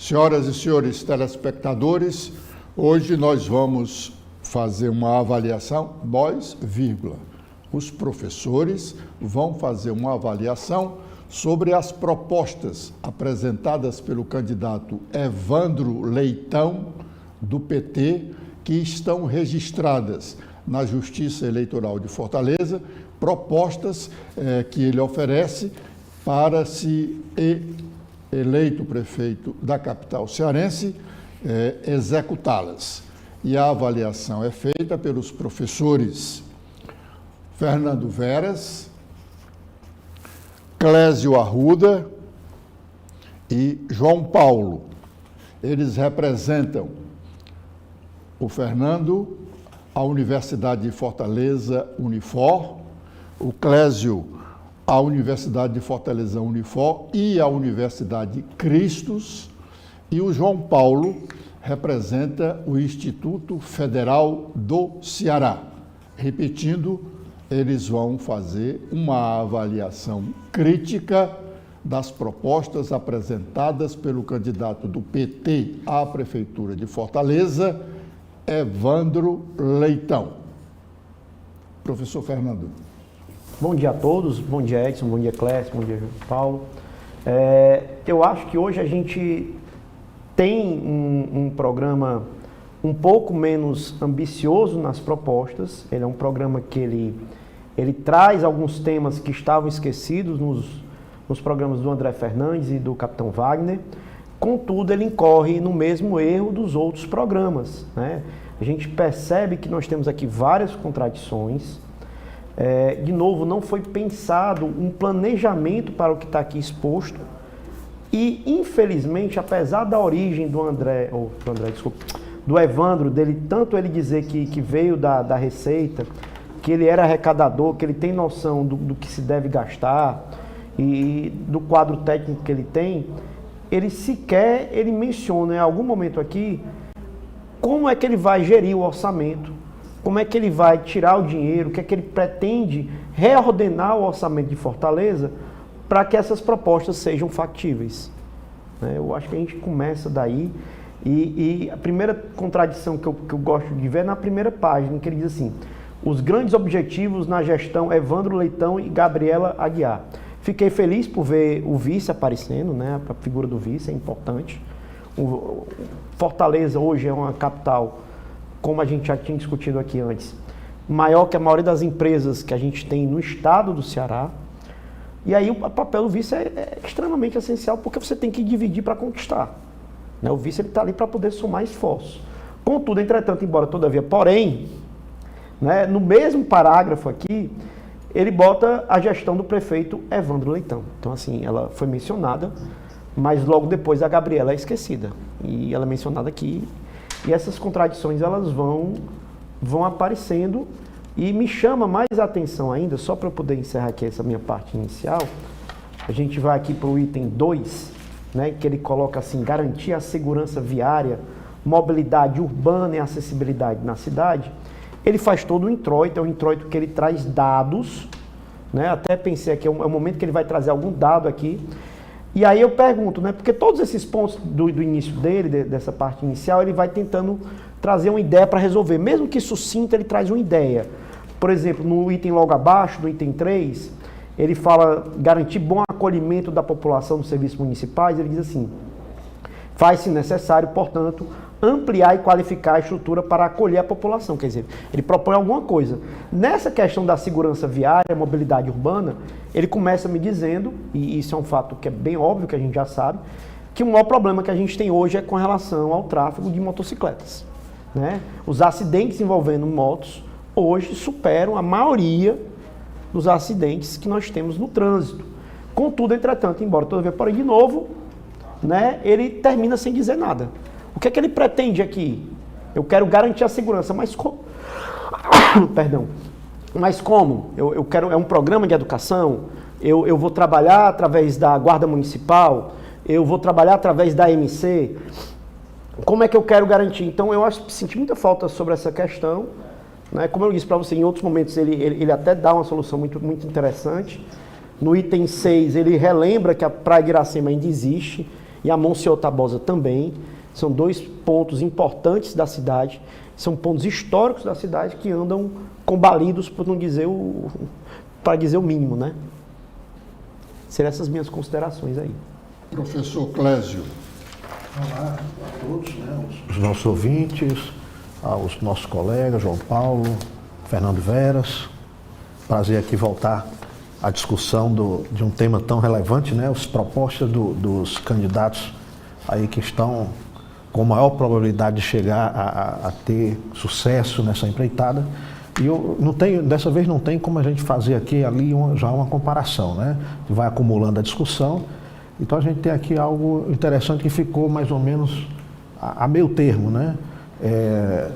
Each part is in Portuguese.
Senhoras e senhores telespectadores, hoje nós vamos fazer uma avaliação, os professores vão fazer uma avaliação sobre as propostas apresentadas pelo candidato Evandro Leitão, do PT, que estão registradas na Justiça Eleitoral de Fortaleza, propostas que ele oferece para se eleito prefeito da capital cearense, executá-las. E a avaliação é feita pelos professores Fernando Veras, Clésio Arruda e João Paulo. Eles representam o Fernando, a Universidade de Fortaleza, Unifor, o Clésio, a Universidade de Fortaleza, Unifor e a Universidade Cristos, e o João Paulo representa o Instituto Federal do Ceará. Repetindo, eles vão fazer uma avaliação crítica das propostas apresentadas pelo candidato do PT à Prefeitura de Fortaleza, Evandro Leitão. Professor Fernando. Bom dia a todos, bom dia Edson, bom dia Clécio, bom dia João Paulo. Eu acho que hoje a gente tem um programa um pouco menos ambicioso nas propostas. Ele é um programa que ele traz alguns temas que estavam esquecidos nos programas do André Fernandes e do Capitão Wagner. Contudo, ele incorre no mesmo erro dos outros programas, né? A gente percebe que nós temos aqui várias contradições. De novo, não foi pensado um planejamento para o que está aqui exposto. E, infelizmente, apesar da origem do Evandro, tanto ele dizer que veio da Receita, que ele era arrecadador, que ele tem noção do que se deve gastar e do quadro técnico que ele tem, ele menciona em algum momento aqui como é que ele vai gerir o orçamento, como é que ele vai tirar o dinheiro, o que é que ele pretende reordenar o orçamento de Fortaleza para que essas propostas sejam factíveis. Eu acho que a gente começa daí e a primeira contradição que eu gosto de ver é na primeira página, que ele diz assim: os grandes objetivos na gestão Evandro Leitão e Gabriela Aguiar. Fiquei feliz por ver o vice aparecendo, né? A figura do vice é importante. Fortaleza hoje é uma capital, como a gente já tinha discutido aqui antes, maior que a maioria das empresas que a gente tem no estado do Ceará. E aí o papel do vice é extremamente essencial, porque você tem que dividir para conquistar. O vice está ali para poder somar esforços. Contudo, entretanto, embora todavia, porém, no mesmo parágrafo aqui, ele bota a gestão do prefeito Evandro Leitão. Então, assim, ela foi mencionada, mas logo depois a Gabriela é esquecida. E ela é mencionada aqui. E essas contradições, elas vão aparecendo. E me chama mais a atenção ainda, só para eu poder encerrar aqui essa minha parte inicial, a gente vai aqui para o item 2, que ele coloca assim: garantir a segurança viária, mobilidade urbana e acessibilidade na cidade. Ele faz todo o introito, é um introito que ele traz dados, até pensei aqui, é o momento que ele vai trazer algum dado aqui. E aí eu pergunto, porque todos esses pontos do início dele, dessa parte inicial, ele vai tentando trazer uma ideia para resolver. Mesmo que sucinta, ele traz uma ideia. Por exemplo, no item logo abaixo, no item 3, ele fala garantir bom acolhimento da população dos serviços municipais. Ele diz assim: faz-se necessário, portanto, ampliar e qualificar a estrutura para acolher a população. Quer dizer, ele propõe alguma coisa. Nessa questão da segurança viária, mobilidade urbana, ele começa me dizendo, e isso é um fato que é bem óbvio, que a gente já sabe, que o maior problema que a gente tem hoje é com relação ao tráfego de motocicletas. Os acidentes envolvendo motos hoje superam a maioria dos acidentes que nós temos no trânsito. Contudo, entretanto, embora todavia, porém, de novo, ele termina sem dizer nada. O que é que ele pretende aqui? Eu quero garantir a segurança, mas como? Perdão. Mas como? Eu quero, é um programa de educação? Eu vou trabalhar através da Guarda Municipal? Eu vou trabalhar através da MC? Como é que eu quero garantir? Então, eu senti muita falta sobre essa questão. Como eu disse para você, em outros momentos ele até dá uma solução muito, muito interessante. No item 6, ele relembra que a Praia de Iracema ainda existe e a Monsenhor Tabosa também. São 2 pontos importantes da cidade, são pontos históricos da cidade que andam combalidos, por não dizer para dizer o mínimo, né? Seriam essas minhas considerações aí. Professor Clésio. Olá a todos, né, os nossos ouvintes, aos nossos colegas, João Paulo, Fernando Veras. Prazer aqui voltar à discussão de um tema tão relevante, né, as propostas dos candidatos aí que estão com maior probabilidade de chegar a ter sucesso nessa empreitada. E eu não tenho, dessa vez não tem como a gente fazer aqui ali já uma comparação, né? Vai acumulando a discussão. Então a gente tem aqui algo interessante que ficou mais ou menos a meio termo, né? É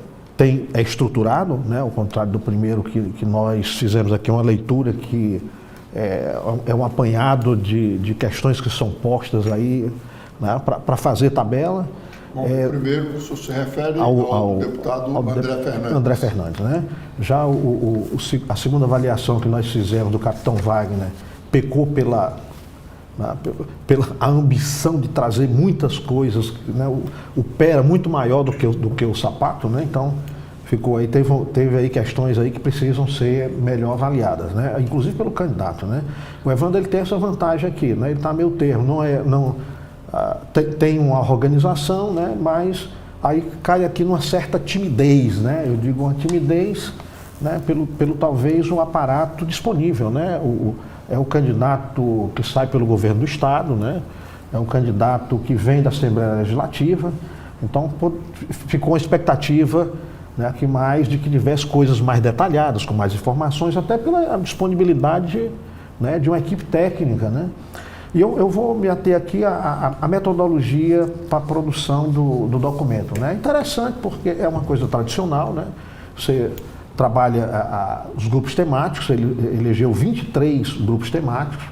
estruturado, né? Ao contrário do primeiro que nós fizemos aqui uma leitura que é um apanhado de questões que são postas aí, né? Para fazer tabela. Bom, primeiro, isso se refere ao deputado André Fernandes. Né? Já a segunda avaliação que nós fizemos do capitão Wagner pecou pela a ambição de trazer muitas coisas, né? O pé era muito maior do que o sapato, né? Então ficou aí, teve aí questões aí que precisam ser melhor avaliadas, né? Inclusive pelo candidato, né? O Evandro ele tem essa vantagem aqui, né? Ele está meio termo, tem uma organização, né? Mas aí cai aqui numa certa timidez, né? Eu digo uma timidez, né? Pelo talvez um aparato disponível, né? É o candidato que sai pelo governo do Estado, né? É um candidato que vem da Assembleia Legislativa, então ficou uma expectativa, né, de que tivesse coisas mais detalhadas, com mais informações, até pela disponibilidade, né, de uma equipe técnica, né? E eu vou me ater aqui à metodologia para a produção do documento, né? Interessante porque é uma coisa tradicional, né? Você trabalha os grupos temáticos, ele elegeu 23 grupos temáticos,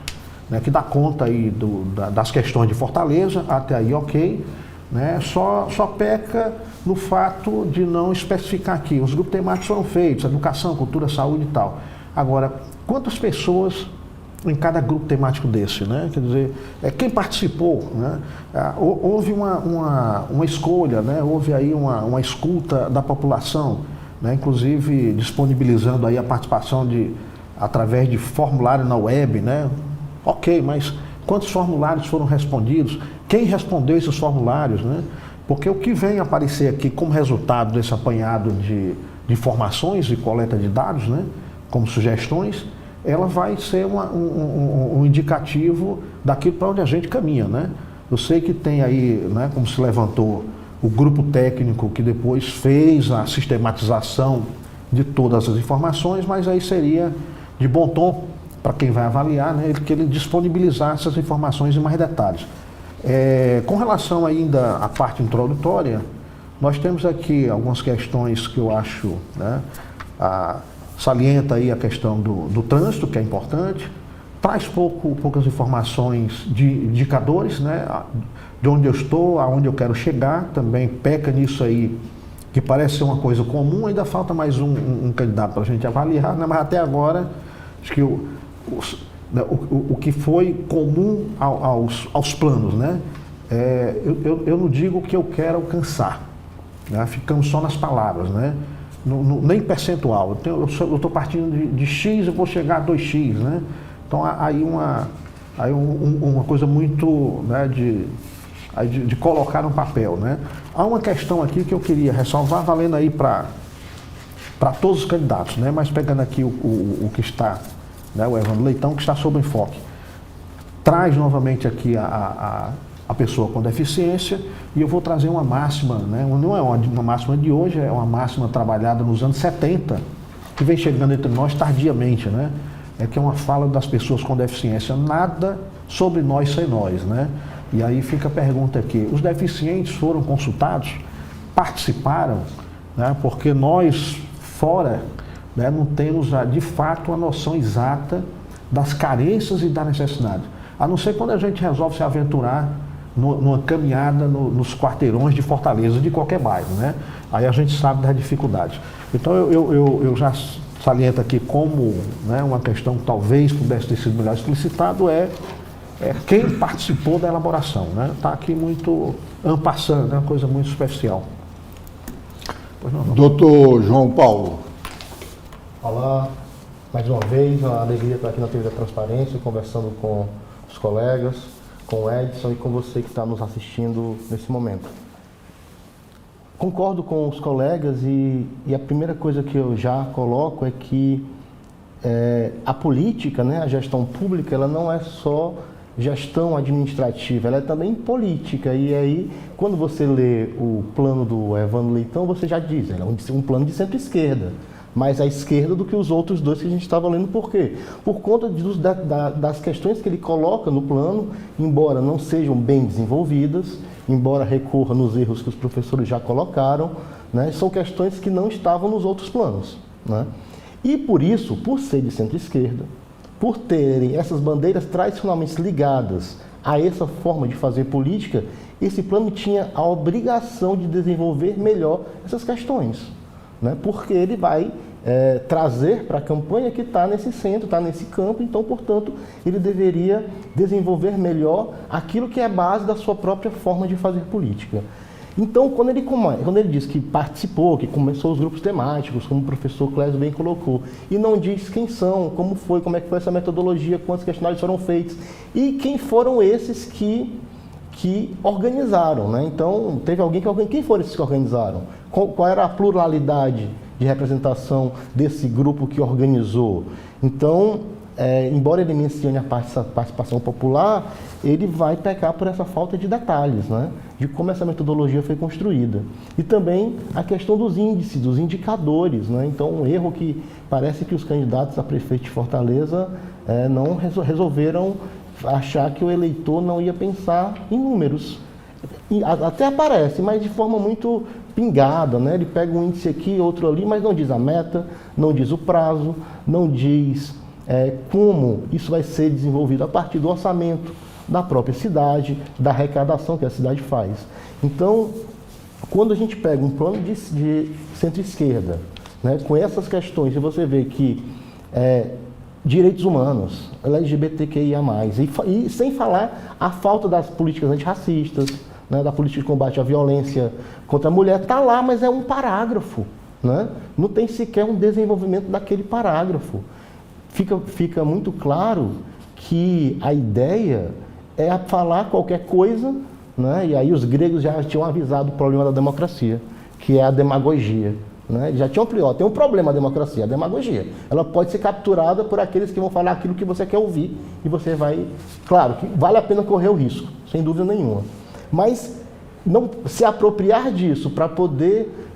né, que dá conta aí das questões de Fortaleza, até aí ok, né? Só peca no fato de não especificar aqui. Os grupos temáticos foram feitos, educação, cultura, saúde e tal. Agora, quantas pessoas em cada grupo temático desse, né? Quer dizer, quem participou, né? Houve uma escolha, né? Houve aí uma escuta da população, né? Inclusive disponibilizando aí a participação através de formulário na web, né? Ok, mas quantos formulários foram respondidos? Quem respondeu esses formulários, né? Porque o que vem aparecer aqui como resultado desse apanhado de informações e coleta de dados, né? Como sugestões, ela vai ser um indicativo daquilo para onde a gente caminha, né? Eu sei que tem aí, né, como se levantou, o grupo técnico que depois fez a sistematização de todas as informações, mas aí seria de bom tom para quem vai avaliar, né, que ele disponibilizasse essas informações em mais detalhes. Com relação ainda à parte introdutória, nós temos aqui algumas questões que eu acho, né, salienta aí a questão do trânsito, que é importante, traz poucas informações de indicadores, né, de onde eu estou, aonde eu quero chegar, também peca nisso aí, que parece ser uma coisa comum, ainda falta mais um candidato para a gente avaliar, né, mas até agora, acho que o que foi comum aos planos, né, eu não digo o que eu quero alcançar, né, ficamos só nas palavras, né, nem percentual. Eu estou partindo de X e vou chegar a 2X, né? Então aí uma coisa muito, né, de colocar no papel, né? Há uma questão aqui que eu queria ressalvar, valendo aí para todos os candidatos, né? Mas pegando aqui o que está, né, o Evandro Leitão, que está sob enfoque. Traz novamente aqui a pessoa com deficiência, e eu vou trazer uma máxima, né? Não é uma máxima de hoje, é uma máxima trabalhada nos anos 70, que vem chegando entre nós tardiamente, né? Que é uma fala das pessoas com deficiência, nada sobre nós sem nós, né? E aí fica a pergunta aqui, os deficientes foram consultados, participaram, né? Porque nós, fora, né, não temos de fato a noção exata das carências e da necessidade, a não ser quando a gente resolve se aventurar numa caminhada nos quarteirões de Fortaleza, de qualquer bairro, né? Aí a gente sabe das dificuldades. Então eu já saliento aqui como, né, uma questão que talvez pudesse ter sido melhor explicitado, quem participou da elaboração, né? Está aqui muito en passant, né? Uma coisa muito especial. Pois não. Doutor João Paulo. Olá, mais uma vez, uma alegria estar aqui na TV da Transparência, conversando com os colegas, com o Edson e com você que está nos assistindo nesse momento. Concordo com os colegas e a primeira coisa que eu já coloco é que a política, né, a gestão pública, ela não é só gestão administrativa, ela é também política. E aí, quando você lê o plano do Evandro Leitão, você já diz, é um plano de centro-esquerda, mais à esquerda do que os outros dois que a gente estava lendo. Por quê? Por conta das questões que ele coloca no plano, embora não sejam bem desenvolvidas, embora recorra nos erros que os professores já colocaram, né, são questões que não estavam nos outros planos, né? E por isso, por ser de centro-esquerda, por terem essas bandeiras tradicionalmente ligadas a essa forma de fazer política, esse plano tinha a obrigação de desenvolver melhor essas questões, né? Porque ele vai trazer para a campanha que está nesse centro, está nesse campo, então, portanto, ele deveria desenvolver melhor aquilo que é a base da sua própria forma de fazer política. Então, quando ele diz que participou, que começou os grupos temáticos, como o professor Clésio bem colocou, e não diz quem são, como é que foi essa metodologia, quantos questionários foram feitos, e quem foram esses que organizaram, né? Então, teve alguém quem foram esses que organizaram? Qual era a pluralidade de representação desse grupo que organizou? Então, embora ele mencione a participação popular, ele vai pecar por essa falta de detalhes, né, de como essa metodologia foi construída. E também a questão dos índices, dos indicadores, né? Então, um erro que parece que os candidatos a prefeito de Fortaleza não resolveram achar que o eleitor não ia pensar em números. E até aparece, mas de forma muito pingada, né? Ele pega um índice aqui, outro ali, mas não diz a meta, não diz o prazo, não diz como isso vai ser desenvolvido a partir do orçamento da própria cidade, da arrecadação que a cidade faz. Então, quando a gente pega um plano de centro-esquerda, né, com essas questões, e você vê que direitos humanos, LGBTQIA+, e sem falar a falta das políticas antirracistas, né, da política de combate à violência contra a mulher, está lá, mas é um parágrafo, né? Não tem sequer um desenvolvimento daquele parágrafo. Fica muito claro que a ideia é falar qualquer coisa, né? E aí os gregos já tinham avisado o problema da democracia, que é a demagogia, né? Já tinham tem um problema a democracia, a demagogia. Ela pode ser capturada por aqueles que vão falar aquilo que você quer ouvir e você vai... Claro que vale a pena correr o risco, sem dúvida nenhuma. Mas não se apropriar disso para poder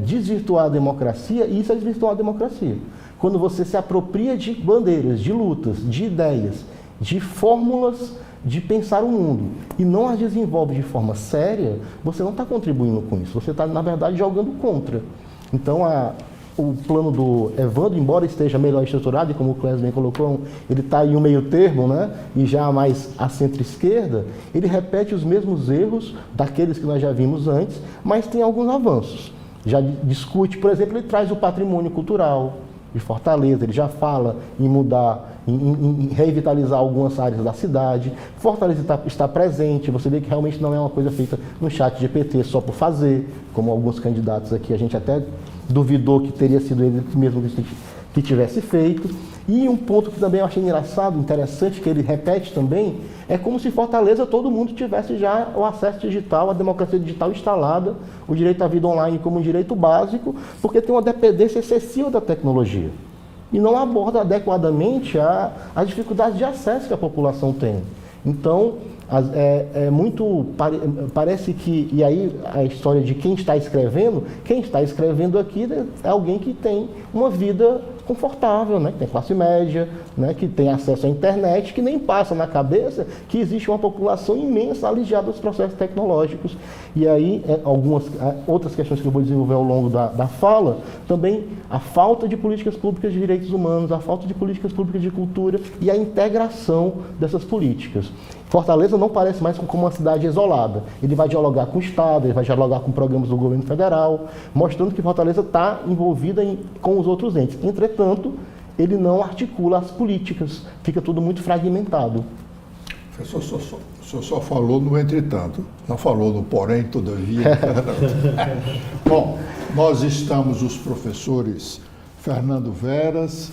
desvirtuar a democracia, isso é desvirtuar a democracia. Quando você se apropria de bandeiras, de lutas, de ideias, de fórmulas de pensar o mundo e não as desenvolve de forma séria, você não está contribuindo com isso, você está, na verdade, jogando contra. Então, o plano do Evandro, embora esteja melhor estruturado, e como o Clésio bem colocou, ele está em um meio termo, né, e já mais à centro-esquerda, ele repete os mesmos erros daqueles que nós já vimos antes, mas tem alguns avanços. Já discute, por exemplo, ele traz o patrimônio cultural de Fortaleza, ele já fala em mudar, em revitalizar algumas áreas da cidade. Fortaleza está presente, você vê que realmente não é uma coisa feita no chat GPT só por fazer, como alguns candidatos aqui, a gente até duvidou que teria sido ele mesmo que tivesse feito. E um ponto que também eu achei engraçado, interessante, que ele repete também, é como se Fortaleza todo mundo tivesse já o acesso digital, a democracia digital instalada, o direito à vida online como um direito básico, porque tem uma dependência excessiva da tecnologia. E não aborda adequadamente as dificuldades de acesso que a população tem. Então, parece que, e aí a história de quem está escrevendo aqui é alguém que tem uma vida confortável, né? Que tem classe média, né? Que tem acesso à internet, que nem passa na cabeça que existe uma população imensa alijada dos processos tecnológicos. E aí, algumas outras questões que eu vou desenvolver ao longo da fala, também a falta de políticas públicas de direitos humanos, a falta de políticas públicas de cultura e a integração dessas políticas. Fortaleza não parece mais como uma cidade isolada. Ele vai dialogar com o Estado, ele vai dialogar com programas do governo federal, mostrando que Fortaleza está envolvida com os outros entes. Entretanto, ele não articula as políticas, fica tudo muito fragmentado. Professor, o senhor só falou no entretanto, não falou no porém, todavia. Bom, nós estamos, os professores Fernando Veras,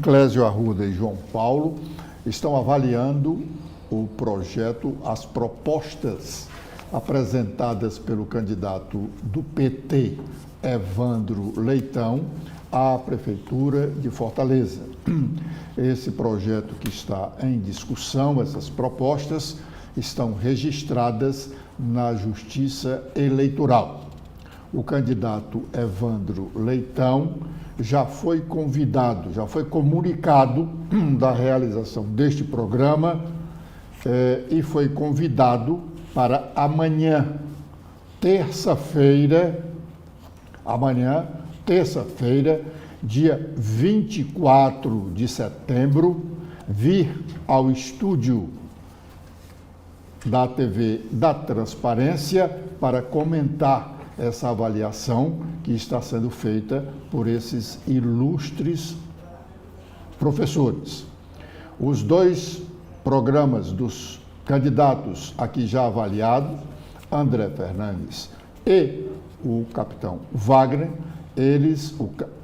Clésio Arruda e João Paulo, estão avaliando o projeto, as propostas apresentadas pelo candidato do PT, Evandro Leitão, à Prefeitura de Fortaleza. Esse projeto que está em discussão, essas propostas, estão registradas na Justiça Eleitoral. O candidato Evandro Leitão já foi convidado, já foi comunicado da realização deste programa e foi convidado para amanhã, terça-feira, dia 24 de setembro, vir ao estúdio da TV da Transparência para comentar essa avaliação que está sendo feita por esses ilustres professores. Os dois programas dos candidatos aqui já avaliados, André Fernandes e o capitão Wagner,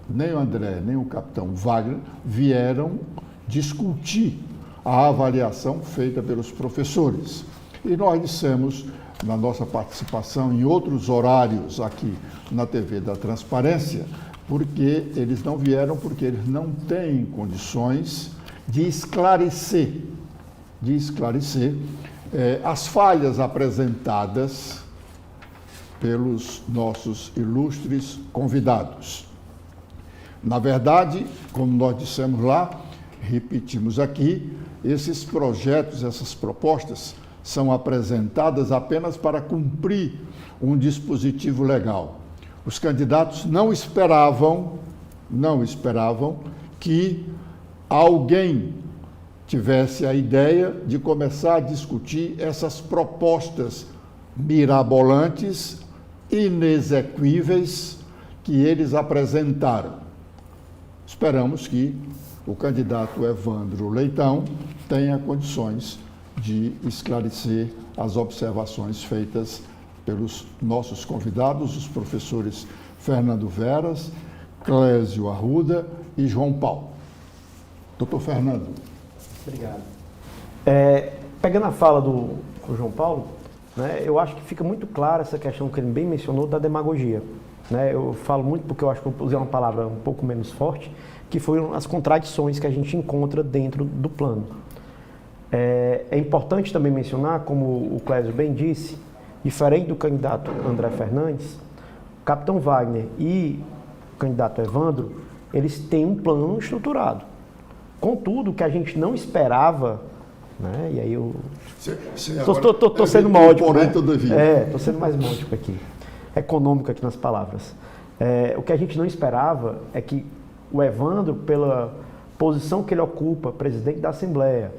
nem o André nem o capitão Wagner vieram discutir a avaliação feita pelos professores. E nós dissemos, na nossa participação em outros horários aqui na TV da Transparência, porque eles não vieram, porque eles não têm condições de esclarecer as falhas apresentadas pelos nossos ilustres convidados. Na verdade, como nós dissemos lá, repetimos aqui, esses projetos, essas propostas são apresentadas apenas para cumprir um dispositivo legal. Os candidatos não esperavam que alguém tivesse a ideia de começar a discutir essas propostas mirabolantes, inexequíveis, que eles apresentaram. Esperamos que o candidato Evandro Leitão tenha condições de esclarecer as observações feitas pelos nossos convidados, os professores Fernando Veras, Clésio Arruda e João Paulo. Doutor Fernando. Obrigado. Pegando a fala do João Paulo, né, eu acho que fica muito clara essa questão que ele bem mencionou da demagogia. Né? Eu falo muito porque eu acho que eu usei uma palavra um pouco menos forte, que foram as contradições que a gente encontra dentro do plano. É importante também mencionar, como o Clésio bem disse, diferente do candidato André Fernandes, o capitão Wagner e o candidato Evandro, eles têm um plano estruturado. Contudo, que a gente não esperava, né? E aí eu estou sendo módico, né? Estou sendo mais módico aqui, econômico aqui nas palavras. O que a gente não esperava é que o Evandro, pela posição que ele ocupa, presidente da Assembleia,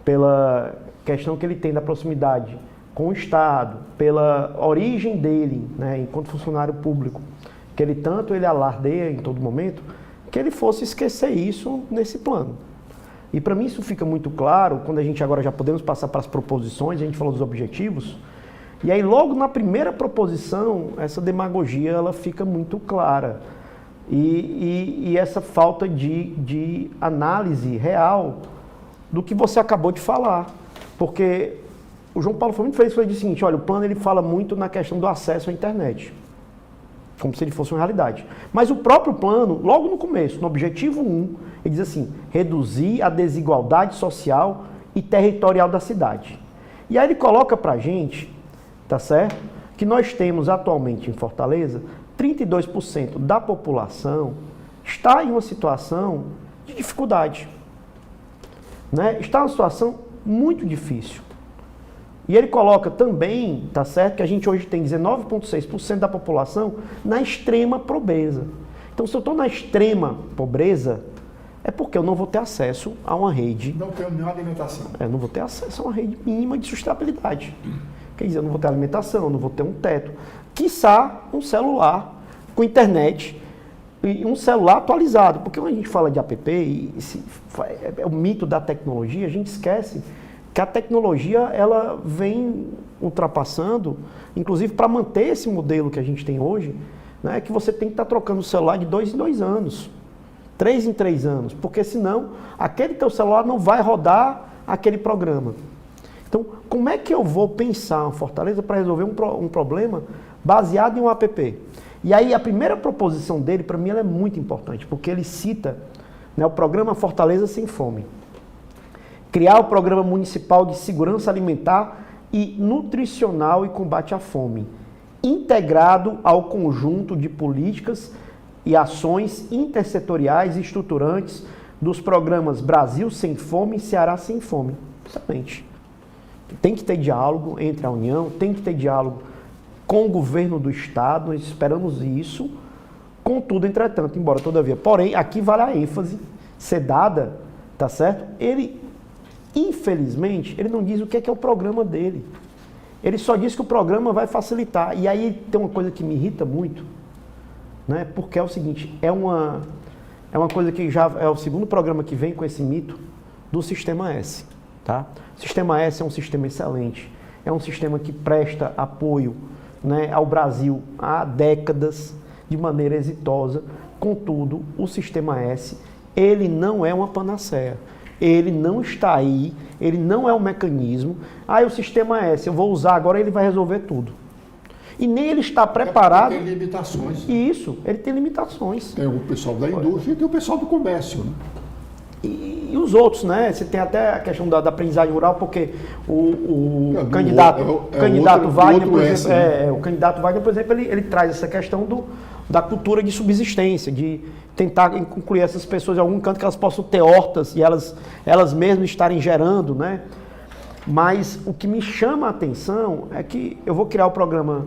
pela questão que ele tem da proximidade com o Estado, pela origem dele, né, enquanto funcionário público, que ele alardeia em todo momento, que ele fosse esquecer isso nesse plano. E para mim isso fica muito claro, quando a gente agora já podemos passar para as proposições, a gente falou dos objetivos, e aí logo na primeira proposição, essa demagogia ela fica muito clara. E essa falta de análise real do que você acabou de falar. Porque o João Paulo foi muito feliz, ele disse o seguinte, olha, o plano ele fala muito na questão do acesso à internet, como se ele fosse uma realidade. Mas o próprio plano, logo no começo, no objetivo 1, ele diz assim, reduzir a desigualdade social e territorial da cidade. E aí ele coloca pra gente, tá certo, que nós temos atualmente em Fortaleza, 32% da população está em uma situação de dificuldade. Né? Está em uma situação muito difícil. E ele coloca também, tá certo, que a gente hoje tem 19,6% da população na extrema pobreza. Então, se eu estou na extrema pobreza, é porque eu não vou ter acesso a uma rede... Não tenho nenhuma alimentação. Não vou ter acesso a uma rede mínima de sustentabilidade. Quer dizer, eu não vou ter alimentação, não vou ter um teto. Quiçá um celular com internet e um celular atualizado. Porque quando a gente fala de app, é o mito da tecnologia, a gente esquece que a tecnologia ela vem ultrapassando, inclusive para manter esse modelo que a gente tem hoje, né, que você tem que estar trocando o celular de 2 em 2 anos, 3 em 3 anos, porque senão aquele teu celular não vai rodar aquele programa. Então, como é que eu vou pensar uma Fortaleza para resolver um problema baseado em um app? E aí a primeira proposição dele, para mim, ela é muito importante, porque ele cita, né, o programa Fortaleza Sem Fome. Criar o Programa Municipal de Segurança Alimentar e Nutricional e Combate à Fome, integrado ao conjunto de políticas e ações intersetoriais e estruturantes dos programas Brasil Sem Fome e Ceará Sem Fome. Exatamente. Tem que ter diálogo entre a União, tem que ter diálogo com o governo do Estado, nós esperamos isso, contudo, entretanto, embora todavia, porém, aqui vale a ênfase ser dada, tá certo? Ele, infelizmente, ele não diz o que é o programa dele. Ele só diz que o programa vai facilitar. E aí tem uma coisa que me irrita muito, né? Porque é o seguinte, é uma coisa que já é o segundo programa que vem com esse mito do Sistema S, tá? O Sistema S é um sistema excelente, é um sistema que presta apoio, né, ao Brasil há décadas de maneira exitosa. Contudo, o Sistema S, ele não é uma panaceia. Ele não está aí, ele não é um mecanismo. O Sistema S, eu vou usar agora, ele vai resolver tudo. E nem ele está preparado. Tem limitações. Isso, ele tem limitações. Tem o pessoal da indústria e tem o pessoal do comércio, né? E os outros, né? Você tem até a questão da aprendizagem rural, porque o candidato Wagner, por exemplo, o candidato Wagner, por exemplo, ele traz essa questão da cultura de subsistência, de tentar incluir essas pessoas em algum canto que elas possam ter hortas e elas mesmas estarem gerando, né? Mas o que me chama a atenção é que eu vou criar o programa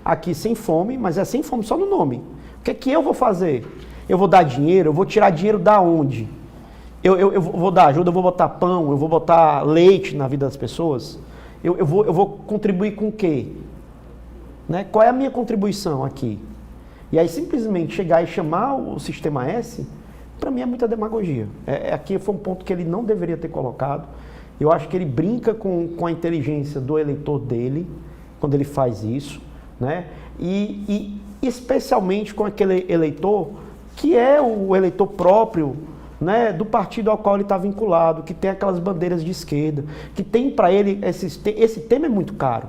aqui Sem Fome, mas é Sem Fome só no nome. O que é que eu vou fazer? Eu vou dar dinheiro, eu vou tirar dinheiro da onde? Eu vou dar ajuda, eu vou botar pão, eu vou botar leite na vida das pessoas? Eu vou contribuir com o quê? Né? Qual é a minha contribuição aqui? E aí simplesmente chegar e chamar o Sistema S, para mim é muita demagogia. Aqui foi um ponto que ele não deveria ter colocado. Eu acho que ele brinca com a inteligência do eleitor dele, quando ele faz isso, né? E especialmente com aquele eleitor que é o eleitor próprio, né, do partido ao qual ele está vinculado, que tem aquelas bandeiras de esquerda, que tem para ele, esse tema é muito caro.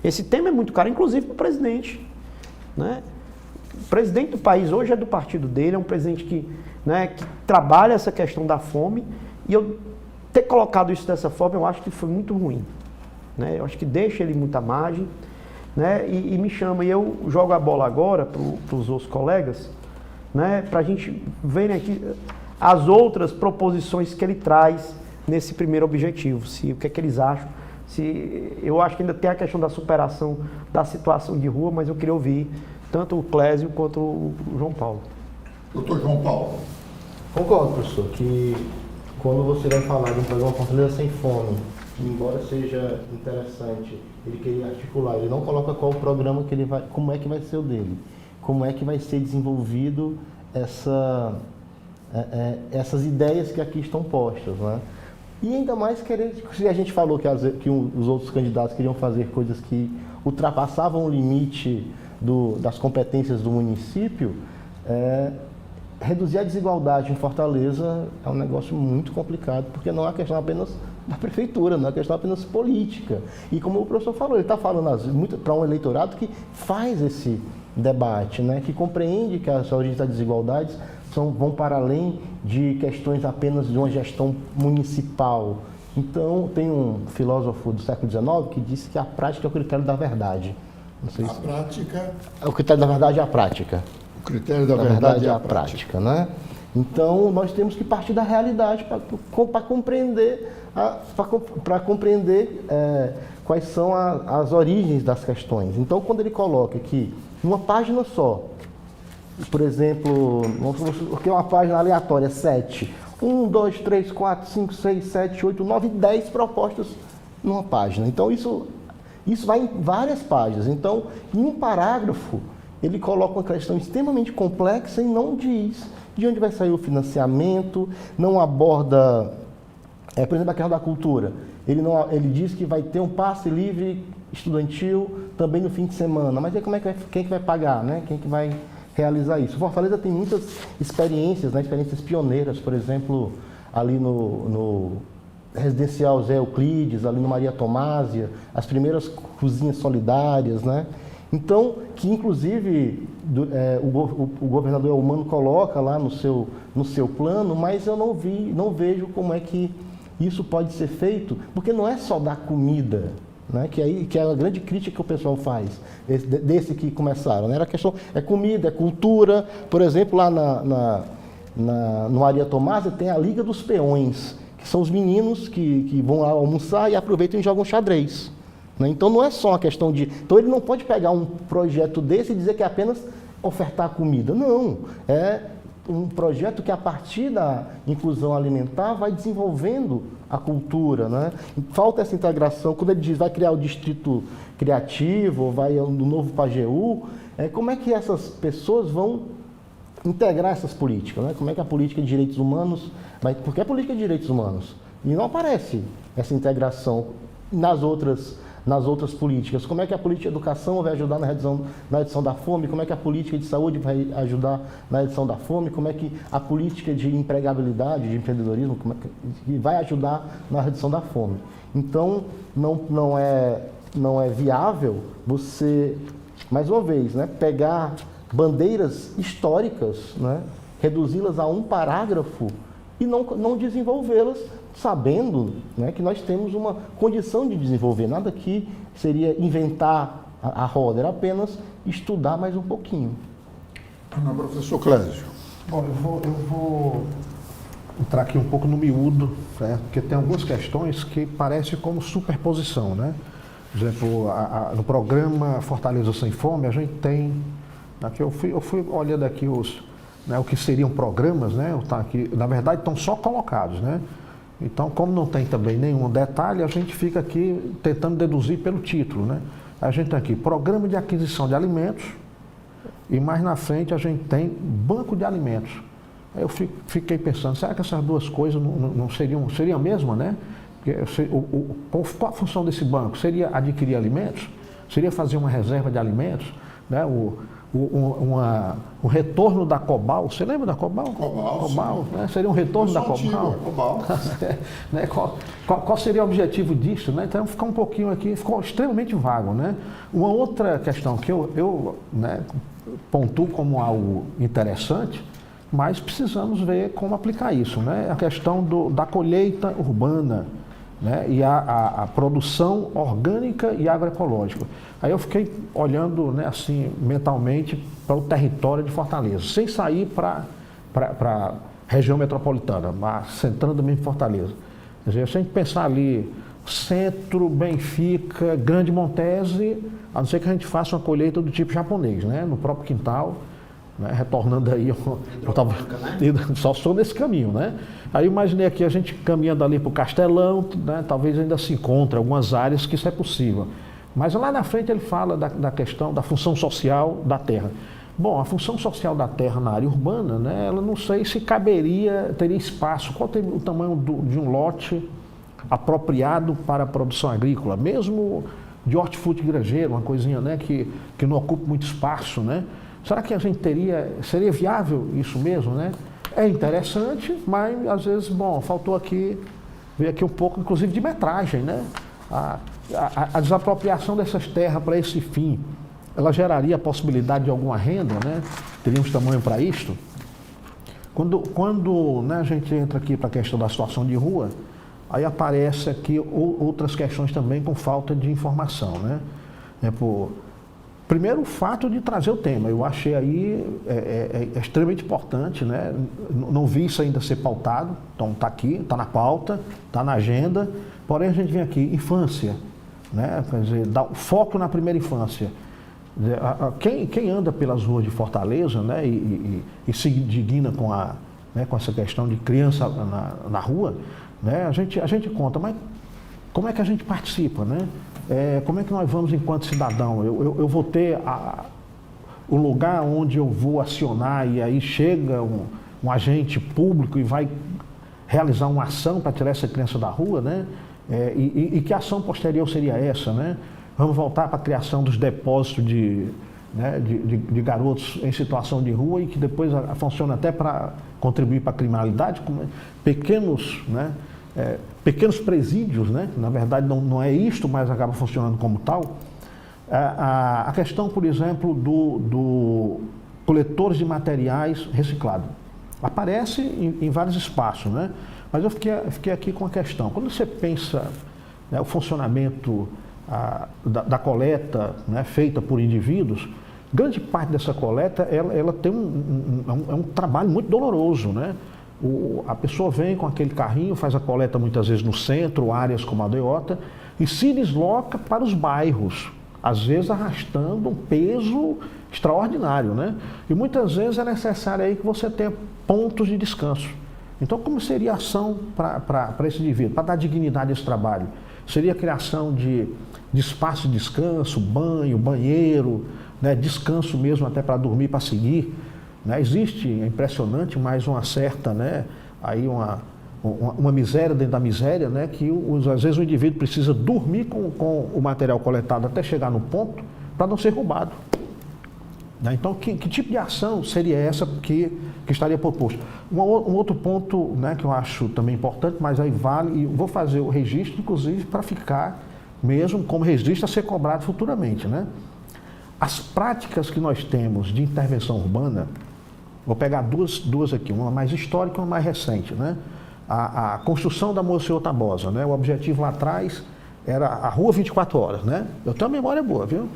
Esse tema é muito caro, inclusive para o presidente, né? O presidente do país hoje é do partido dele, é um presidente que trabalha essa questão da fome, e eu ter colocado isso dessa forma, eu acho que foi muito ruim, né? Eu acho que deixa ele muita margem, né? E me chama, e eu jogo a bola agora para os outros colegas, né, para a gente ver aqui as outras proposições que ele traz nesse primeiro objetivo, o que é que eles acham. Eu acho que ainda tem a questão da superação da situação de rua, mas eu queria ouvir tanto o Clésio quanto o João Paulo. Doutor João Paulo. Concordo, professor, que quando você vai falar de um programa Fortaleza Sem Fome, embora seja interessante, ele queria articular, ele não coloca qual o programa que ele vai, como é que vai ser o dele, como é que vai ser desenvolvido essas ideias que aqui estão postas, né? E ainda mais se a gente falou que os outros candidatos queriam fazer coisas que ultrapassavam o limite das competências do município, reduzir a desigualdade em Fortaleza é um negócio muito complicado, porque não é uma questão apenas da prefeitura, não é uma questão apenas política. E como o professor falou, ele está falando muito para um eleitorado que faz esse debate, né, que compreende que as origens das desigualdades vão para além de questões apenas de uma gestão municipal. Então, tem um filósofo do século XIX que disse que a prática é o critério da verdade. Não sei prática... O critério da verdade é a prática. O critério da verdade é a prática, né? Então, nós temos que partir da realidade para compreender, quais são as origens das questões. Então, quando ele coloca que numa página só, por exemplo, que é uma página aleatória, 7, 1, 2, 3, 4, 5, 6, 7, 8, 9, 10 propostas numa página. Então, isso vai em várias páginas. Então, em um parágrafo, ele coloca uma questão extremamente complexa e não diz de onde vai sair o financiamento, não aborda, por exemplo, a questão da cultura. ele diz que vai ter um passe livre estudantil também no fim de semana. Mas aí quem que vai pagar, né? Quem que vai realizar isso? Fortaleza tem muitas experiências, né? Experiências pioneiras, por exemplo, ali no residencial Zé Euclides, ali no Maria Tomásia, as primeiras cozinhas solidárias, né? Então, que inclusive o governador Elmano coloca lá no seu plano, mas eu não vejo como é que isso pode ser feito, porque não é só dar comida, né? Que é a grande crítica que o pessoal faz, desse que começaram, né? A questão é comida, é cultura. Por exemplo, lá no Maria Tomásia tem a Liga dos Peões, que são os meninos que vão lá almoçar e aproveitam e jogam xadrez. Então não é só uma questão de... Então ele não pode pegar um projeto desse e dizer que é apenas ofertar comida. Não, é um projeto que a partir da inclusão alimentar vai desenvolvendo a cultura, né? Falta essa integração. Quando ele diz vai criar o distrito criativo, vai do novo Pajeú, como é que essas pessoas vão integrar essas políticas, né? Como é que a política de direitos humanos... Porque é política de direitos humanos. E não aparece essa integração nas outras políticas. Como é que a política de educação vai ajudar na redução da fome? Como é que a política de saúde vai ajudar na redução da fome? Como é que a política de empregabilidade, de empreendedorismo, vai ajudar na redução da fome? Então, não é viável você, mais uma vez, né, pegar bandeiras históricas, né, reduzi-las a um parágrafo e não desenvolvê-las, sabendo, né, que nós temos uma condição de desenvolver. Nada que seria inventar a roda, era apenas estudar mais um pouquinho. Professor Clésio. Bom, eu vou entrar aqui um pouco no miúdo, né, porque tem algumas questões que parecem como superposição, né? Por exemplo, no programa Fortaleza Sem Fome, a gente tem... Aqui eu fui olhando aqui o que seriam programas, né? Aqui, na verdade, estão só colocados, né? Então, como não tem também nenhum detalhe, a gente fica aqui tentando deduzir pelo título, né? A gente tem aqui Programa de Aquisição de Alimentos e mais na frente a gente tem Banco de Alimentos. Aí eu fiquei pensando, será que essas duas coisas não seriam a mesma, né? Qual a função desse banco? Seria adquirir alimentos? Seria fazer uma reserva de alimentos? Né? O retorno da Cobal, você lembra da Cobal? Cobal, né? Seria um retorno da Cobal. Né? Qual seria o objetivo disso? Né? Então ficar um pouquinho aqui, ficou extremamente vago. Né? Uma outra questão que eu né, pontuo como algo interessante, mas precisamos ver como aplicar isso. Né? A questão da colheita urbana, né? E a produção orgânica e agroecológica. Aí eu fiquei olhando, né, assim, mentalmente para o território de Fortaleza, sem sair para a região metropolitana, mas centrando mesmo em Fortaleza. Quer dizer, se a gente pensar ali, Centro, Benfica, Grande Montese, a não ser que a gente faça uma colheita do tipo japonês, né, no próprio quintal, né, retornando aí, eu estava só sou nesse caminho, né? Aí eu imaginei aqui a gente caminhando ali para o Castelão, né, talvez ainda se encontre algumas áreas que isso é possível. Mas lá na frente ele fala da questão da função social da terra. Bom, a função social da terra na área urbana, né, ela não sei se teria espaço, qual tem o tamanho de um lote apropriado para a produção agrícola, mesmo de hortifruti granjeiro, uma coisinha, né, que não ocupa muito espaço, né? Será que a gente seria viável isso mesmo, né? É interessante, mas às vezes, bom, faltou veio aqui um pouco, inclusive, de metragem, né? A desapropriação dessas terras para esse fim, ela geraria a possibilidade de alguma renda, né? Teríamos tamanho para isto? Quando né, a gente entra aqui para a questão da situação de rua, aí aparece aqui outras questões também com falta de informação, né? Primeiro, o fato de trazer o tema, eu achei aí extremamente importante, né? Não vi isso ainda ser pautado, então está aqui, está na pauta, está na agenda, porém a gente vem aqui, infância, né? Quer dizer, dá foco na primeira infância. Quem anda pelas ruas de Fortaleza, né, e se indigna com essa questão de criança na rua, né, a gente conta, mas como é que a gente participa, né? Como é que nós vamos enquanto cidadão? Eu vou ter o lugar onde eu vou acionar e aí chega um agente público e vai realizar uma ação para tirar essa criança da rua, né? E que ação posterior seria essa, né? Vamos voltar para a criação dos depósitos de garotos em situação de rua e que depois funciona até para contribuir para a criminalidade, como pequenos presídios, né? Na verdade não é isto, mas acaba funcionando como tal. A questão, por exemplo, do coletores de materiais reciclados. Aparece em vários espaços, né? Mas eu fiquei aqui com a questão. Quando você pensa, né, o funcionamento da coleta, né, feita por indivíduos, grande parte dessa coleta ela tem um trabalho muito doloroso, né? A pessoa vem com aquele carrinho, faz a coleta muitas vezes no centro, áreas como a Aldeota, e se desloca para os bairros, às vezes arrastando um peso extraordinário, né? E muitas vezes é necessário aí que você tenha pontos de descanso. Então, como seria a ação para esse indivíduo, para dar dignidade a esse trabalho? Seria a criação de espaço de descanso, banho, banheiro, né? Descanso mesmo até para dormir, para seguir. Né? Existe, é impressionante, mas uma certa, né? Aí uma miséria dentro da miséria, né? Que às vezes o indivíduo precisa dormir com o material coletado até chegar no ponto para não ser roubado. Né? Então, que tipo de ação seria essa que estaria proposto? Um outro ponto, né, que eu acho também importante, mas aí vale, e vou fazer o registro, inclusive, para ficar mesmo como registro a ser cobrado futuramente. Né? As práticas que nós temos de intervenção urbana, vou pegar duas aqui, uma mais histórica e uma mais recente. Né? A construção da Monsenhor Tabosa, né? O objetivo lá atrás era a Rua 24 Horas. Né? Eu tenho uma memória boa, viu?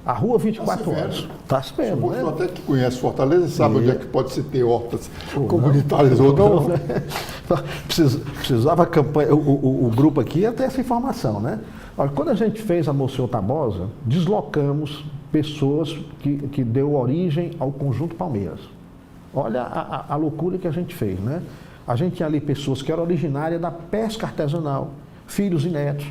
A Rua 24 Horas. Está se vendo, né? Até que conhece Fortaleza, sabe onde é que pode se ter hortas comunitárias ou não. Né? Precisava a campanha, o grupo aqui ia ter essa informação, né? Olha, quando a gente fez a Monsenhor Tabosa, deslocamos pessoas que deu origem ao Conjunto Palmeiras. Olha a loucura que a gente fez, né? A gente tinha ali pessoas que eram originárias da pesca artesanal, filhos e netos,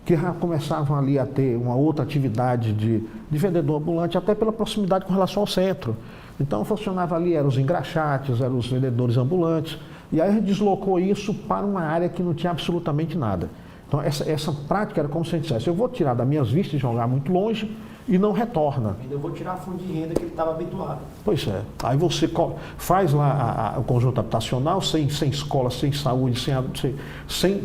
que já começavam ali a ter uma outra atividade de vendedor ambulante, até pela proximidade com relação ao centro. Então funcionava ali, eram os engraxates, eram os vendedores ambulantes, e aí a gente deslocou isso para uma área que não tinha absolutamente nada. Então essa prática era como se a gente dissesse, eu vou tirar das minhas vistas e jogar muito longe e não retorna. Ainda vou tirar a fonte de renda que ele estava habituado. Pois é. Aí você faz lá o conjunto habitacional, sem escola, sem saúde,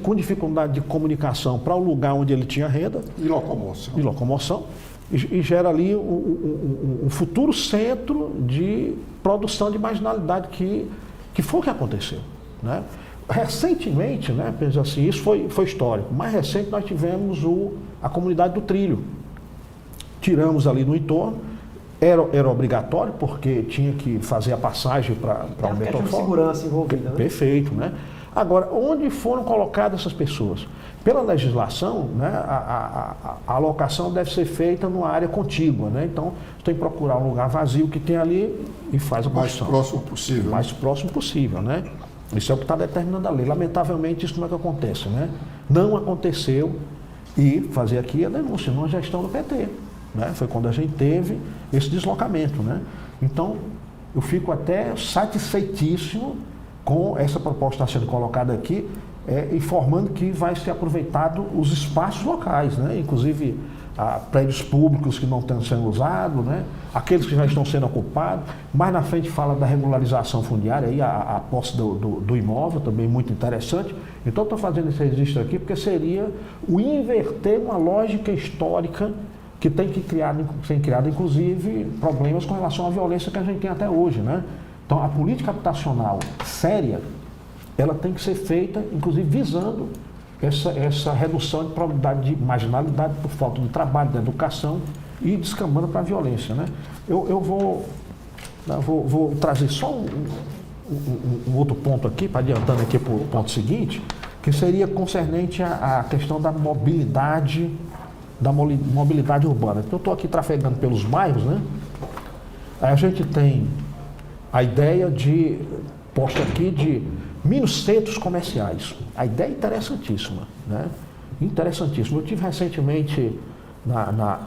com dificuldade de comunicação para o lugar onde ele tinha renda. E locomoção. E locomoção. E gera ali um futuro centro de produção de marginalidade que foi o que aconteceu. Né? Recentemente, né, pensa assim, isso foi histórico. Mais recente nós tivemos a comunidade do Trilho. Tiramos ali no entorno, era obrigatório, porque tinha que fazer a passagem para o metrô. Tem segurança envolvida, né? Perfeito, né? Agora, onde foram colocadas essas pessoas? Pela legislação, né, a alocação deve ser feita numa área contígua, né? Então, você tem que procurar um lugar vazio que tem ali e faz a construção. Mais próximo possível. Mais próximo possível, né? Isso é o que está determinando a lei. Lamentavelmente, isso não é que acontece, né? Não aconteceu e fazer aqui a denúncia, numa gestão do PT. Né? Foi quando a gente teve esse deslocamento. Né? Então, eu fico até satisfeitíssimo com essa proposta sendo colocada aqui, informando que vai ser aproveitado os espaços locais, né? Inclusive prédios públicos que não estão sendo usados, né? Aqueles que já estão sendo ocupados. Mais na frente fala da regularização fundiária, aí a posse do imóvel, também muito interessante. Então, estou fazendo esse registro aqui porque seria o inverter uma lógica histórica que tem que ser criado, inclusive, problemas com relação à violência que a gente tem até hoje, né? Então, a política habitacional séria, ela tem que ser feita, inclusive, visando essa redução de probabilidade de marginalidade por falta de trabalho, de educação e descambando para a violência, né? Eu vou trazer só um outro ponto aqui, para adiantando aqui para o ponto seguinte, que seria concernente à questão da mobilidade urbana. Então, eu estou aqui trafegando pelos bairros, né? Aí a gente tem a ideia posta aqui de mini-centros comerciais. A ideia é interessantíssima, né? Interessantíssima. Eu estive recentemente na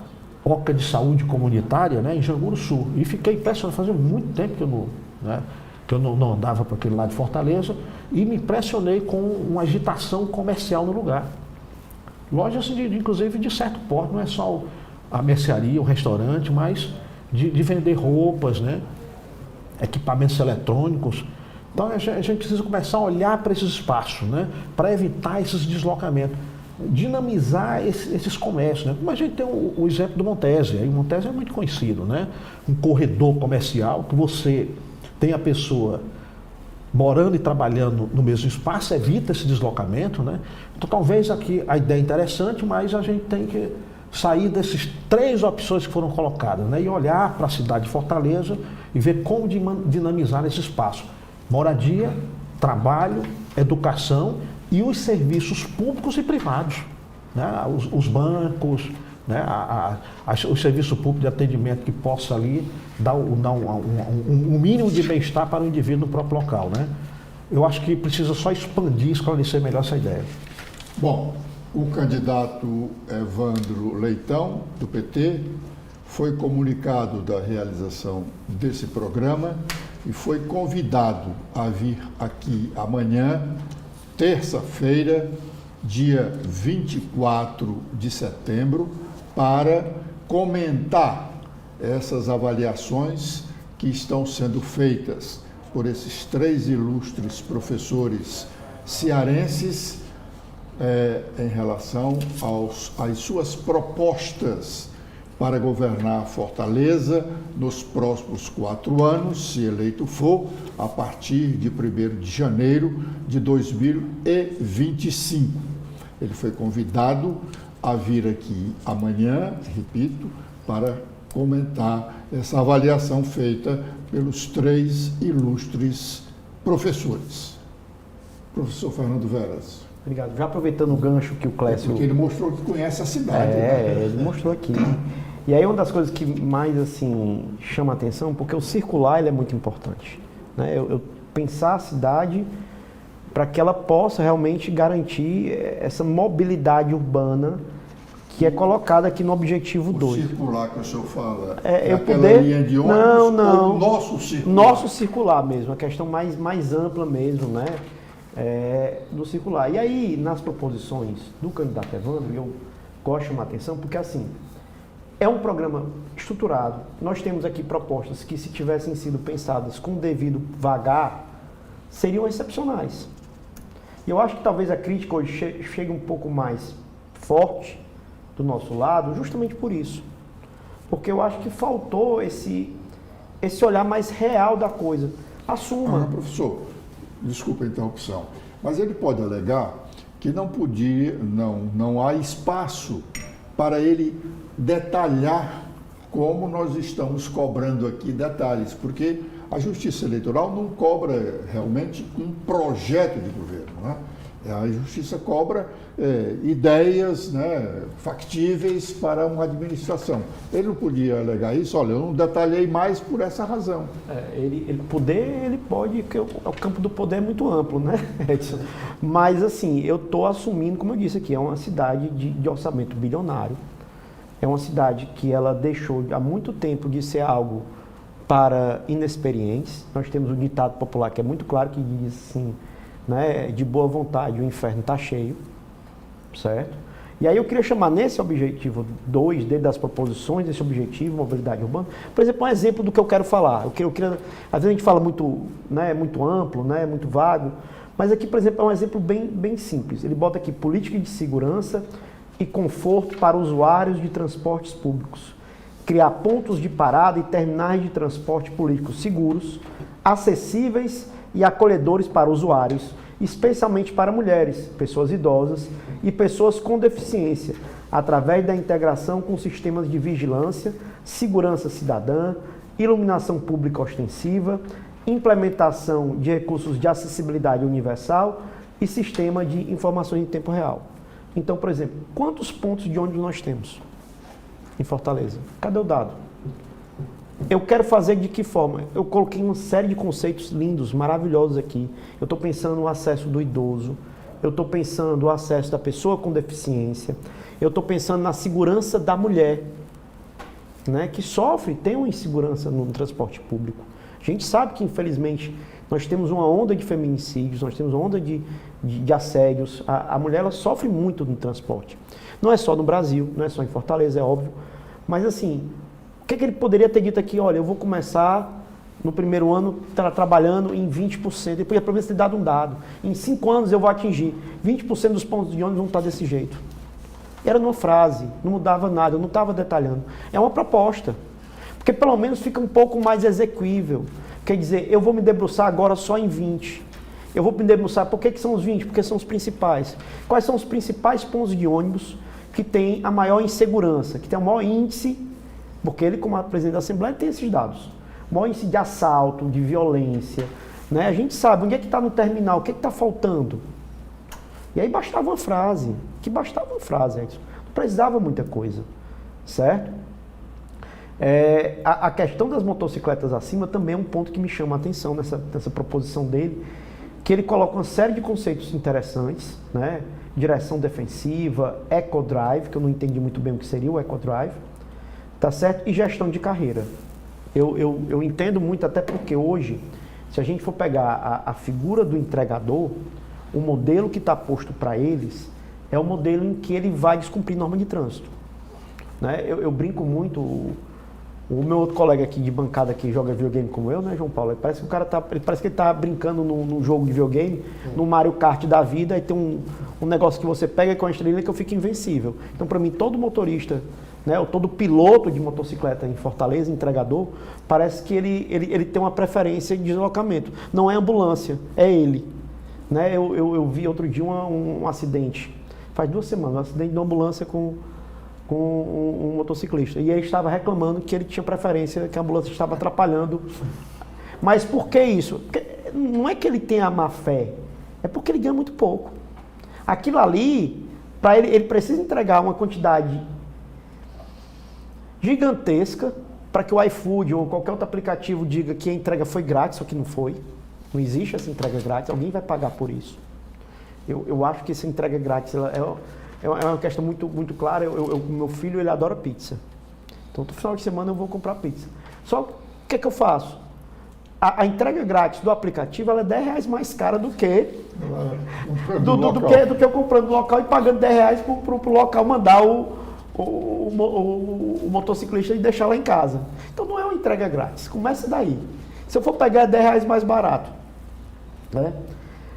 Oca de Saúde Comunitária, né, em Janguru Sul, e fiquei impressionado, fazia muito tempo que eu não andava para aquele lado de Fortaleza, e me impressionei com uma agitação comercial no lugar. Lojas, inclusive, de certo porte, não é só a mercearia, o restaurante, mas de vender roupas, né? Equipamentos eletrônicos. Então, a gente precisa começar a olhar para esses espaços, né? Para evitar esses deslocamentos. Dinamizar esses comércios, né? Como a gente tem o exemplo do Montese, aí o Montese é muito conhecido, né? Um corredor comercial que você tem a pessoa morando e trabalhando no mesmo espaço, evita esse deslocamento, né? Então talvez aqui a ideia é interessante, mas a gente tem que sair dessas 3 opções que foram colocadas, né? E olhar para a cidade de Fortaleza e ver como dinamizar esse espaço. Moradia, trabalho, educação e os serviços públicos e privados, né? Os bancos, né? O serviço público de atendimento que possa ali dar um mínimo de bem-estar para o indivíduo no próprio local, né? Eu acho que precisa só expandir, esclarecer melhor essa ideia. Bom, o candidato Evandro Leitão, do PT, foi comunicado da realização desse programa e foi convidado a vir aqui amanhã, terça-feira, dia 24 de setembro, para comentar essas avaliações que estão sendo feitas por esses 3 ilustres professores cearenses em relação às suas propostas para governar Fortaleza nos próximos 4 anos, se eleito for, a partir de 1º de janeiro de 2025. Ele foi convidado a vir aqui amanhã, repito, para comentar essa avaliação feita pelos 3 ilustres professores. Professor Fernando Veras. Obrigado. Já aproveitando o gancho que o Clécio... Porque ele mostrou que conhece a cidade. Né? Ele mostrou aqui. E aí uma das coisas que mais assim chama a atenção, porque o circular ele é muito importante, né? Eu pensar a cidade para que ela possa realmente garantir essa mobilidade urbana que é colocada aqui no objetivo 2. O circular que o senhor fala eu aquela poder... linha de ônibus não. ou nosso circular? Nosso circular mesmo, a questão mais ampla mesmo, né? Do circular. E aí, nas proposições do candidato Evandro, eu gosto de chamar a atenção, porque assim, é um programa estruturado. Nós temos aqui propostas que, se tivessem sido pensadas com o devido vagar, seriam excepcionais. E eu acho que talvez a crítica hoje chegue um pouco mais forte do nosso lado, justamente por isso. Porque eu acho que faltou esse olhar mais real da coisa. Assuma. Professor, desculpa a interrupção, mas ele pode alegar que não há espaço para ele detalhar como nós estamos cobrando aqui detalhes, porque a Justiça Eleitoral não cobra realmente um projeto de governo, né? A Justiça cobra ideias, né, factíveis para uma administração. Ele não podia alegar isso, olha, eu não detalhei mais por essa razão. Ele pode, porque o campo do poder é muito amplo, né, Edson? Mas assim, eu estou assumindo, como eu disse aqui, é uma cidade de orçamento bilionário. É uma cidade que ela deixou há muito tempo de ser algo para inexperientes. Nós temos um ditado popular que é muito claro, que diz assim, né, de boa vontade o inferno está cheio, certo? E aí eu queria chamar nesse objetivo 2, dentro das proposições desse objetivo, mobilidade urbana, por exemplo, um exemplo do que eu quero falar. Às vezes a gente fala muito, né, muito amplo, né, muito vago, mas aqui, por exemplo, é um exemplo bem simples. Ele bota aqui política de segurança e conforto para usuários de transportes públicos. Criar pontos de parada e terminais de transporte público seguros, acessíveis e acolhedores para usuários, especialmente para mulheres, pessoas idosas e pessoas com deficiência, através da integração com sistemas de vigilância, segurança cidadã, iluminação pública ostensiva, implementação de recursos de acessibilidade universal e sistema de informações em tempo real. Então, por exemplo, quantos pontos de ônibus nós temos em Fortaleza? Cadê o dado? Eu quero fazer de que forma? Eu coloquei uma série de conceitos lindos, maravilhosos aqui. Eu estou pensando no acesso do idoso, eu estou pensando no acesso da pessoa com deficiência, eu estou pensando na segurança da mulher, né, que sofre, tem uma insegurança no transporte público. A gente sabe que, infelizmente, nós temos uma onda de feminicídios, nós temos uma onda de assédios. A mulher ela sofre muito no transporte. Não é só no Brasil, não é só em Fortaleza, é óbvio. Mas assim, o que ele poderia ter dito aqui? Olha, eu vou começar no primeiro ano trabalhando em 20%. Ele podia pelo menos ter dado um dado. Em 5 anos eu vou atingir 20% dos pontos de ônibus vão estar desse jeito. Era numa frase, não mudava nada, eu não estava detalhando. É uma proposta. Porque pelo menos fica um pouco mais execuível. Quer dizer, eu vou me debruçar agora só em 20. Eu vou me debruçar, por que são os 20? Porque são os principais. Quais são os principais pontos de ônibus que têm a maior insegurança, que tem o maior índice, porque ele, como presidente da Assembleia, tem esses dados. O maior índice de assalto, de violência. Né? A gente sabe onde é que está no terminal, o que está faltando. E aí bastava uma frase, Edson. Não precisava muita coisa, certo? A questão das motocicletas acima também é um ponto que me chama a atenção nessa proposição dele, que ele coloca uma série de conceitos interessantes, né? Direção defensiva, eco-drive, que eu não entendi muito bem o que seria o eco-drive, tá certo? E gestão de carreira. Eu entendo muito, até porque hoje, se a gente for pegar a figura do entregador, o modelo que está posto para eles é o modelo em que ele vai descumprir norma de trânsito. Né? Eu brinco muito, o meu outro colega aqui de bancada que joga videogame como eu, né, João Paulo? Parece que o cara parece que ele tá brincando num jogo de videogame, no Mario Kart da vida, e tem um negócio que você pega com a estrelinha que eu fico invencível. Então, para mim, todo motorista, né, ou todo piloto de motocicleta em Fortaleza, entregador, parece que ele tem uma preferência de deslocamento. Não é ambulância, é ele. Né? Eu vi outro dia um acidente, faz 2 semanas, um acidente de ambulância com um motociclista. E ele estava reclamando que ele tinha preferência, que a ambulância estava atrapalhando. Mas por que isso? Porque não é que ele tenha má fé, é porque ele ganha muito pouco. Aquilo ali, para ele precisa entregar uma quantidade gigantesca para que o iFood ou qualquer outro aplicativo diga que a entrega foi grátis, só que não foi. Não existe essa entrega grátis, alguém vai pagar por isso. Eu acho que essa entrega grátis é uma questão muito, muito clara. Meu filho, ele adora pizza. Então, no final de semana eu vou comprar pizza. Só que o que eu faço? A entrega grátis do aplicativo ela é R$10 mais cara do que eu comprando no local e pagando R$10 para o local mandar o motociclista e deixar lá em casa. Então, não é uma entrega grátis. Começa daí. Se eu for pegar R$10 mais barato, né?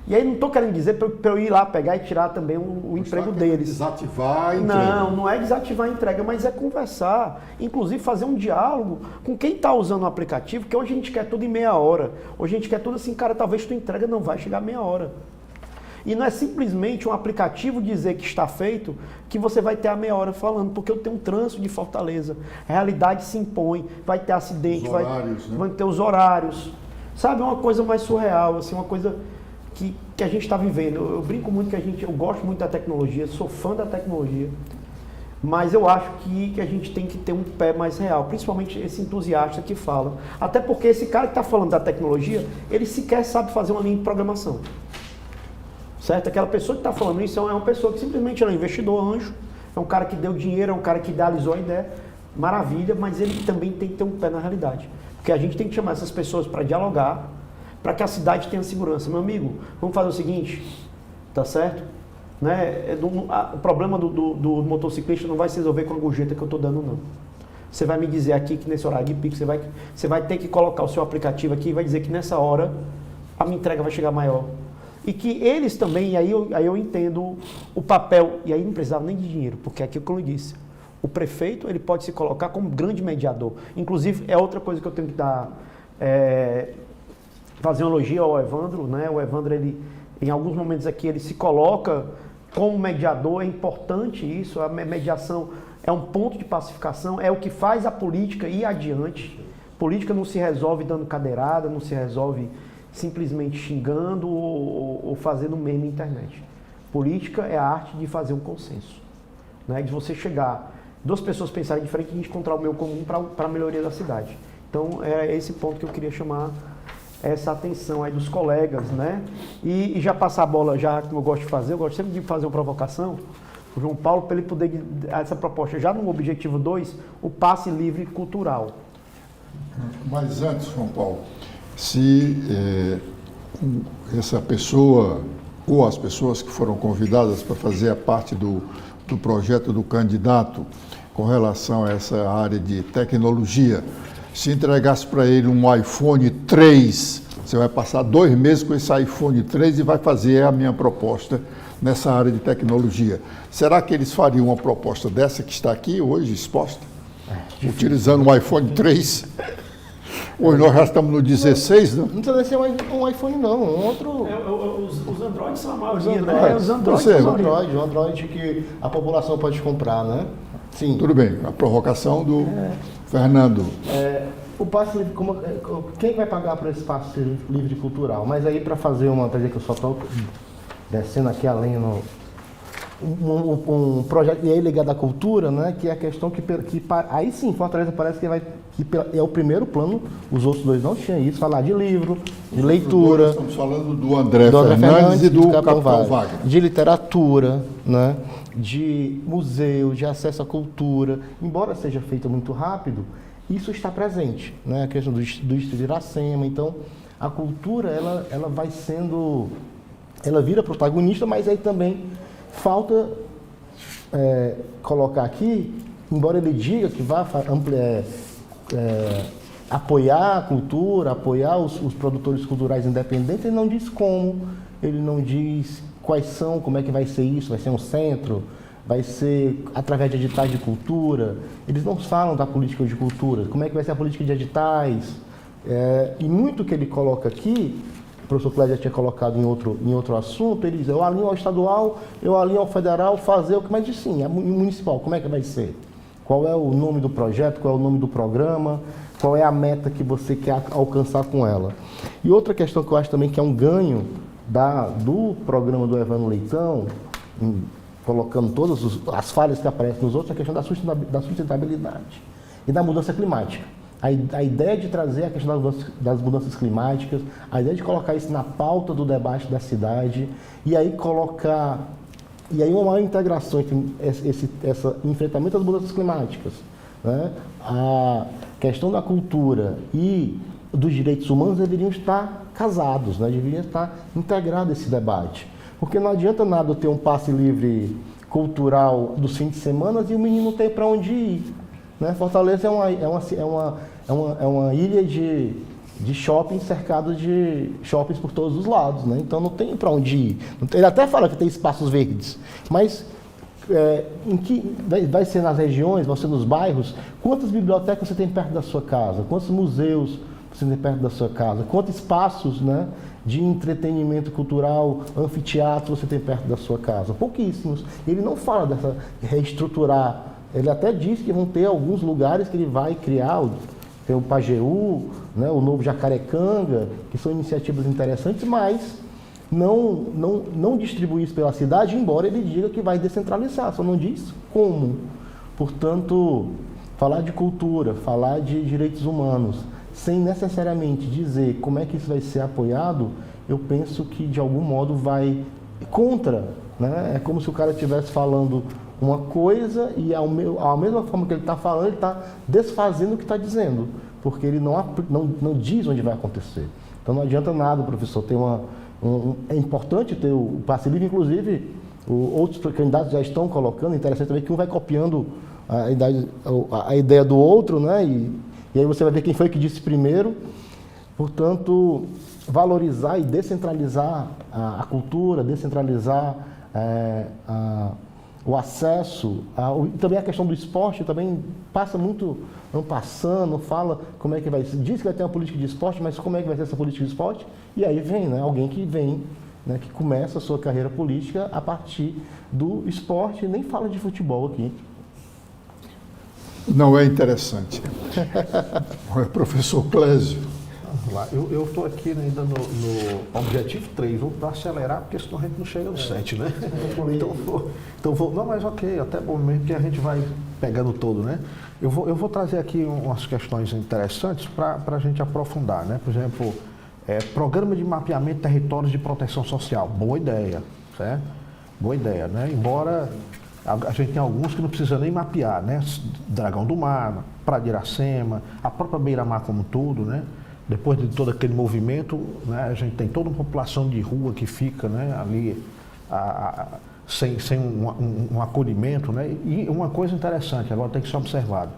E aí não estou querendo dizer para eu ir lá pegar e tirar também o emprego deles. Desativar a entrega. Não é desativar a entrega, mas é conversar. Inclusive fazer um diálogo com quem está usando o aplicativo, que hoje a gente quer tudo em meia hora. Hoje a gente quer tudo assim, cara, talvez tua entrega não vai chegar a meia hora. E não é simplesmente um aplicativo dizer que está feito, que você vai ter a meia hora falando, porque eu tenho um trânsito de Fortaleza. A realidade se impõe, vai ter acidente, vai ter os horários. Sabe, é uma coisa mais surreal, assim, uma coisa que a gente está vivendo. Eu brinco muito eu gosto muito da tecnologia, sou fã da tecnologia, mas eu acho que a gente tem que ter um pé mais real, principalmente esse entusiasta que fala. Até porque esse cara que está falando da tecnologia, ele sequer sabe fazer uma linha de programação. Certo? Aquela pessoa que está falando isso é uma pessoa que simplesmente é um investidor anjo, é um cara que deu dinheiro, é um cara que idealizou a ideia, maravilha, mas ele também tem que ter um pé na realidade. Porque a gente tem que chamar essas pessoas para dialogar, para que a cidade tenha segurança. Meu amigo, vamos fazer o seguinte, tá certo? Né? O problema do motociclista não vai se resolver com a gorjeta que eu estou dando, não. Você vai me dizer aqui que nesse horário de pico, você vai ter que colocar o seu aplicativo aqui e vai dizer que nessa hora a minha entrega vai chegar maior. E que eles também, e aí eu entendo o papel, e aí não precisava nem de dinheiro, porque é aquilo que eu disse. O prefeito ele pode se colocar como grande mediador. Inclusive, é outra coisa que eu tenho que dar... fazer um elogio ao Evandro, né? O Evandro, ele, em alguns momentos aqui, ele se coloca como mediador, é importante isso, a mediação é um ponto de pacificação, é o que faz a política ir adiante. Política não se resolve dando cadeirada, não se resolve simplesmente xingando ou fazendo meme na internet. Política é a arte de fazer um consenso, né? De você chegar, 2 pessoas pensarem diferente e a gente encontrar o meio comum para a melhoria da cidade. Então, é esse ponto que eu queria chamar essa atenção aí dos colegas, né? E já passar a bola, já como eu gosto de fazer, eu gosto sempre de fazer uma provocação, o João Paulo, para ele poder, essa proposta já no objetivo 2, o passe livre cultural. Mas antes, João Paulo, se essa pessoa ou as pessoas que foram convidadas para fazer a parte do projeto do candidato com relação a essa área de tecnologia, se entregasse para ele um iPhone 3, você vai passar 2 meses com esse iPhone 3 e vai fazer a minha proposta nessa área de tecnologia. Será que eles fariam uma proposta dessa que está aqui hoje exposta? Utilizando um iPhone 3? Hoje nós já estamos no 16, não? Não precisa ser um iPhone, não. Um outro. Os Androids são a Os maioria, Android, né? Os Androids Você- são a maioria. um Android que a população pode comprar, né? Sim. Tudo bem, a provocação do Fernando. O passe livre, quem vai pagar por esse passe livre cultural? Mas aí para fazer para dizer que eu só estou descendo aqui além um projeto e aí ligado à cultura, né? Que é a questão que aí sim Fortaleza parece que é o primeiro plano. Os outros 2 não tinham isso. Falar de livro, de leitura. Estamos falando do André do André Fernandes e do Capitão Wagner. Wagner. De literatura, né? De museu, de acesso à cultura. Embora seja feito muito rápido, isso está presente, né? A questão do Distrito de Iracema. Então, a cultura, ela vai sendo... Ela vira protagonista, mas aí também falta colocar aqui, embora ele diga que vai apoiar a cultura, apoiar os produtores culturais independentes, ele não diz como, ele não diz quais são, como é que vai ser isso, vai ser um centro, vai ser através de editais de cultura, eles não falam da política de cultura, como é que vai ser a política de editais, e muito que ele coloca aqui, o professor Cléber já tinha colocado em outro assunto, ele diz, eu alinho ao estadual, eu alinho ao federal, fazer o que mais diz sim, é municipal, como é que vai ser? Qual é o nome do projeto, qual é o nome do programa, qual é a meta que você quer alcançar com ela. E outra questão que eu acho também que é um ganho do programa do Evandro Leitão, colocando todas as falhas que aparecem nos outros, é a questão da sustentabilidade e da mudança climática. A ideia de trazer a questão das mudanças climáticas, a ideia de colocar isso na pauta do debate da cidade, e aí uma maior integração entre esse enfrentamento das mudanças climáticas, né? A questão da cultura e dos direitos humanos deveriam estar casados, né? Deveriam estar integrados esse debate. Porque não adianta nada eu ter um passe livre cultural dos fins de semana e o menino não tem para onde ir, né? Fortaleza é uma ilha de shopping cercado de shoppings por todos os lados, né? Então não tem para onde ir. Ele até fala que tem espaços verdes, mas em que vai ser nas regiões, vai ser nos bairros? Quantas bibliotecas você tem perto da sua casa? Quantos museus você tem perto da sua casa? Quantos espaços, né, de entretenimento cultural, anfiteatro você tem perto da sua casa? Pouquíssimos. Ele não fala dessa reestruturar. Ele até diz que vão ter alguns lugares que ele vai criar, tem o Pajeú, né, o novo Jacarecanga, que são iniciativas interessantes, mas não distribui isso pela cidade, embora ele diga que vai descentralizar, só não diz como. Portanto, falar de cultura, falar de direitos humanos, sem necessariamente dizer como é que isso vai ser apoiado, eu penso que de algum modo vai contra, né? É como se o cara estivesse falando uma coisa e a mesma forma que ele está falando, ele está desfazendo o que está dizendo, porque ele não diz onde vai acontecer. Então não adianta nada, professor, ter é importante ter o passe livre, inclusive outros candidatos já estão colocando, interessante também que um vai copiando a ideia do outro, né? E aí você vai ver quem foi que disse primeiro. Portanto, valorizar e descentralizar a cultura, descentralizar o acesso, também a questão do esporte também passa muito, não passando, fala como é que vai ser, diz que vai ter uma política de esporte, mas como é que vai ser essa política de esporte? E aí vem, né, alguém que vem, né, que começa a sua carreira política a partir do esporte, nem fala de futebol aqui. Não é interessante. Professor Clésio. Vamos lá. Eu estou aqui ainda no objetivo 3, vou acelerar, porque senão a gente não chega no 7, né? Então vou. Não, mas ok, até bom mesmo, porque a gente vai pegando todo, né? Eu vou trazer aqui umas questões interessantes para a gente aprofundar, né? Por exemplo, programa de mapeamento de territórios de proteção social. Boa ideia, certo? Boa ideia, né? Embora a gente tem alguns que não precisa nem mapear, né? Dragão do Mar, Praia de Iracema, a própria Beira-Mar como um todo, né? depois de todo aquele movimento, né, a gente tem toda uma população de rua que fica, né, ali sem um acolhimento, né? E uma coisa interessante, agora tem que ser observado,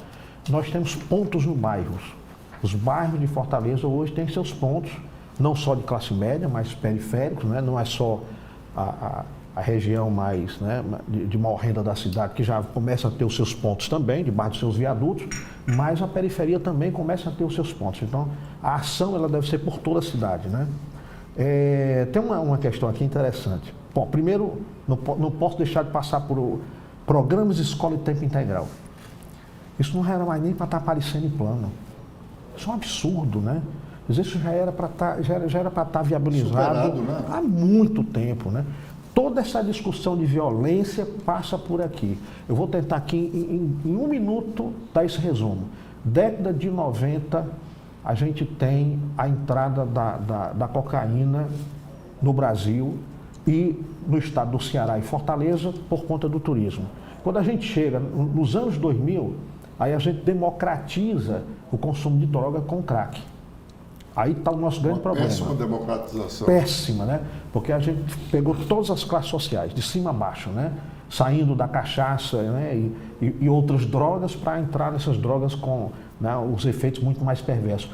nós temos pontos no bairros. Os bairros de Fortaleza hoje têm seus pontos, não só de classe média, mas periféricos, né? Não é só a região mais, né, de maior renda da cidade, que já começa a ter os seus pontos também, debaixo dos seus viadutos, mas a periferia também começa a ter os seus pontos. Então, a ação ela deve ser por toda a cidade, né? Tem uma questão aqui interessante. Bom, primeiro, não posso deixar de passar por programas de escola de tempo integral. Isso não era mais nem para estar aparecendo em plano. Isso é um absurdo, né? Isso já era para estar viabilizado superado, né? Há muito tempo, né? Toda essa discussão de violência passa por aqui. Eu vou tentar aqui, em um minuto, dar esse resumo. Década de 90, a gente tem a entrada da cocaína no Brasil e no estado do Ceará e Fortaleza por conta do turismo. Quando a gente chega nos anos 2000, aí a gente democratiza o consumo de droga com crack. Aí está o nosso grande problema. Péssima democratização. Péssima, né? Porque a gente pegou todas as classes sociais, de cima a baixo, né? Saindo da cachaça, né? e outras drogas para entrar nessas drogas com, né, os efeitos muito mais perversos.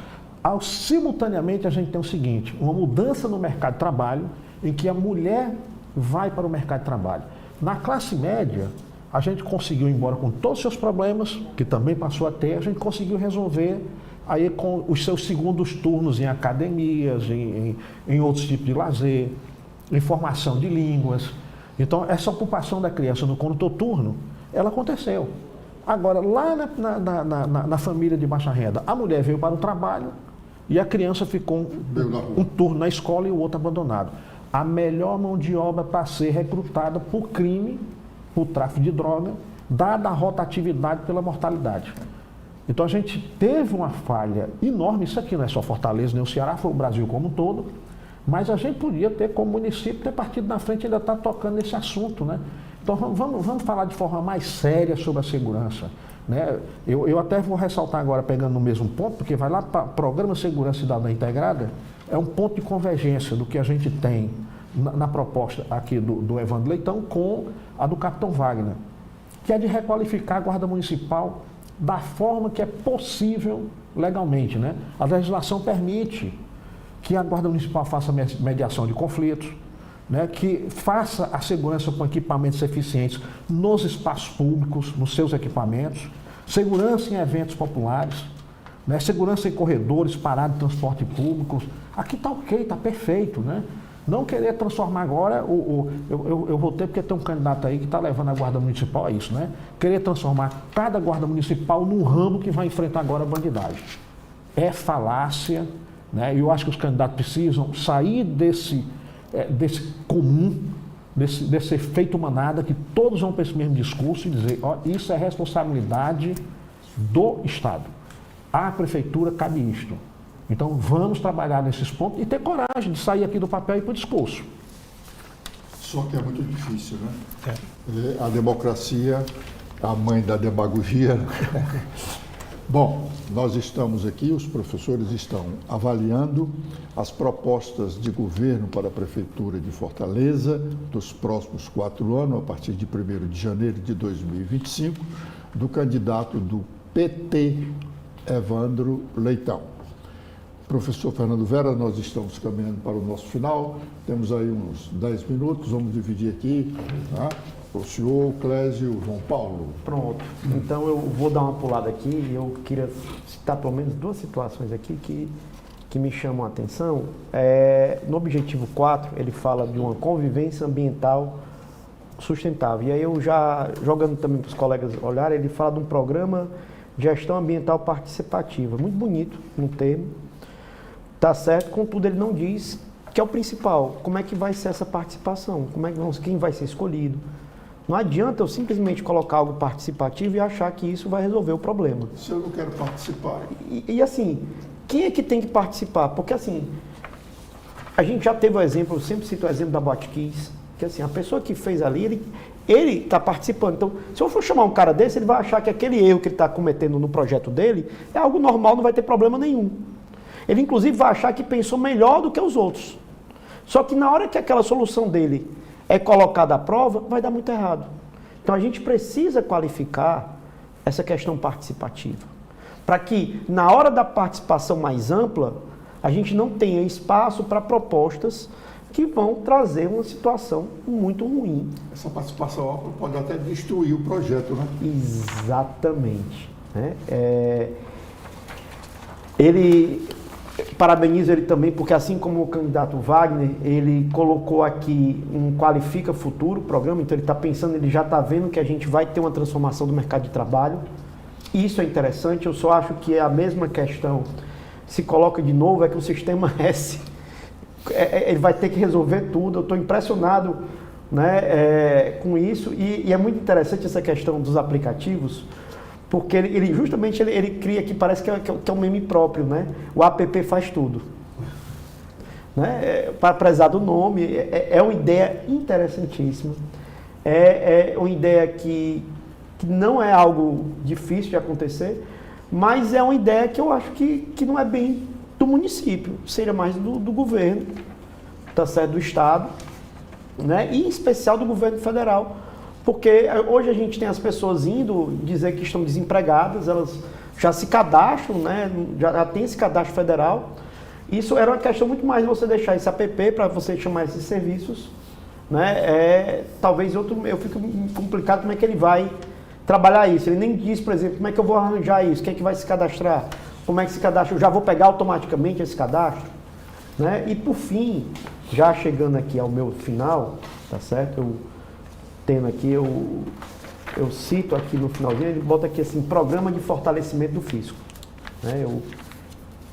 Simultaneamente a gente tem o seguinte, uma mudança no mercado de trabalho em que a mulher vai para o mercado de trabalho. Na classe média, a gente conseguiu, embora com todos os seus problemas, que também passou a ter, a gente conseguiu resolver aí com os seus segundos turnos em academias, em outros tipos de lazer, em formação de línguas. Então, essa ocupação da criança no condutor-turno, ela aconteceu. Agora, lá na família de baixa renda, a mulher veio para o trabalho e a criança ficou um turno na escola e o outro abandonado. A melhor mão de obra para ser recrutada por crime, por tráfico de droga, dada a rotatividade pela mortalidade. Então a gente teve uma falha enorme, isso aqui não é só Fortaleza nem o Ceará, foi o Brasil como um todo, mas a gente podia ter, como município, ter partido na frente e ainda estar tocando nesse assunto, né? Então vamos falar de forma mais séria sobre a segurança, né? Eu até vou ressaltar agora, pegando no mesmo ponto, porque vai lá para o Programa Segurança Cidadã Integrada, é um ponto de convergência do que a gente tem na proposta aqui do Evandro Leitão com a do Capitão Wagner, que é de requalificar a Guarda Municipal da forma que é possível legalmente, né? A legislação permite que a Guarda Municipal faça mediação de conflitos, né? Que faça a segurança com equipamentos eficientes nos espaços públicos, nos seus equipamentos, segurança em eventos populares, né? Segurança em corredores, paradas de transporte públicos. Aqui está ok, está perfeito, né? Não querer transformar agora, eu votei porque tem um candidato aí que está levando a Guarda Municipal a isso, né? Querer transformar cada Guarda Municipal num ramo que vai enfrentar agora a bandidagem. É falácia, né? E eu acho que os candidatos precisam sair desse comum, desse efeito manada, que todos vão para esse mesmo discurso e dizer, ó, isso é responsabilidade do Estado. À Prefeitura cabe isto. Então, vamos trabalhar nesses pontos e ter coragem de sair aqui do papel e ir para o discurso. Só que é muito difícil, né? A democracia, a mãe da demagogia. Bom, nós estamos aqui, os professores estão avaliando as propostas de governo para a Prefeitura de Fortaleza dos próximos 4 anos, a partir de 1º de janeiro de 2025, do candidato do PT, Evandro Leitão. Professor Fernando Vera, nós estamos caminhando para o nosso final, temos aí uns 10 minutos, vamos dividir aqui, tá? O senhor, o Clésio, o João Paulo. Pronto, então eu vou dar uma pulada aqui e eu queria citar pelo menos 2 situações aqui que me chamam a atenção. No objetivo 4, ele fala de uma convivência ambiental sustentável, e aí eu já, jogando também para os colegas olharem, ele fala de um programa de gestão ambiental participativa, muito bonito no termo, tá certo, contudo ele não diz que é o principal, como é que vai ser essa participação, quem vai ser escolhido. Não adianta eu simplesmente colocar algo participativo e achar que isso vai resolver o problema. Se eu não quero participar. E assim, quem é que tem que participar? Porque assim, a gente já teve o exemplo, eu sempre cito o exemplo da Botkiss, que assim, a pessoa que fez ali, ele está participando. Então, se eu for chamar um cara desse, ele vai achar que aquele erro que ele está cometendo no projeto dele é algo normal, não vai ter problema nenhum. Ele inclusive vai achar que pensou melhor do que os outros. Só que na hora que aquela solução dele é colocada à prova, vai dar muito errado. Então a gente precisa qualificar essa questão participativa, para que na hora da participação mais ampla, a gente não tenha espaço para propostas que vão trazer uma situação muito ruim. Essa participação ampla pode até destruir o projeto, né? Exatamente. Né? Ele, parabenizo ele também, porque assim como o candidato Wagner, ele colocou aqui um Qualifica Futuro programa, então ele está pensando, ele já está vendo que a gente vai ter uma transformação do mercado de trabalho. Isso é interessante, eu só acho que é a mesma questão, se coloca de novo, é que o sistema S, ele vai ter que resolver tudo. Eu estou impressionado, né, com isso, e é muito interessante essa questão dos aplicativos, porque ele justamente ele cria aqui, parece que é um meme próprio, né? O app faz tudo. Né? Para prezar do nome, é uma ideia interessantíssima, é uma ideia que não é algo difícil de acontecer, mas é uma ideia que eu acho que não é bem do município, seria mais do governo, tá certo, do estado, né? E em especial do governo federal, porque hoje a gente tem as pessoas indo dizer que estão desempregadas, elas já se cadastram, né? Já tem esse cadastro federal. Isso era uma questão muito mais de você deixar esse app para você chamar esses serviços, né? Talvez eu fico complicado como é que ele vai trabalhar isso. Ele nem diz, por exemplo, como é que eu vou arranjar isso, quem é que vai se cadastrar, como é que se cadastra, eu já vou pegar automaticamente esse cadastro, né? E por fim, já chegando aqui ao meu final, tá certo? Eu tendo aqui, eu cito aqui no finalzinho, ele bota aqui assim, programa de fortalecimento do fisco, né?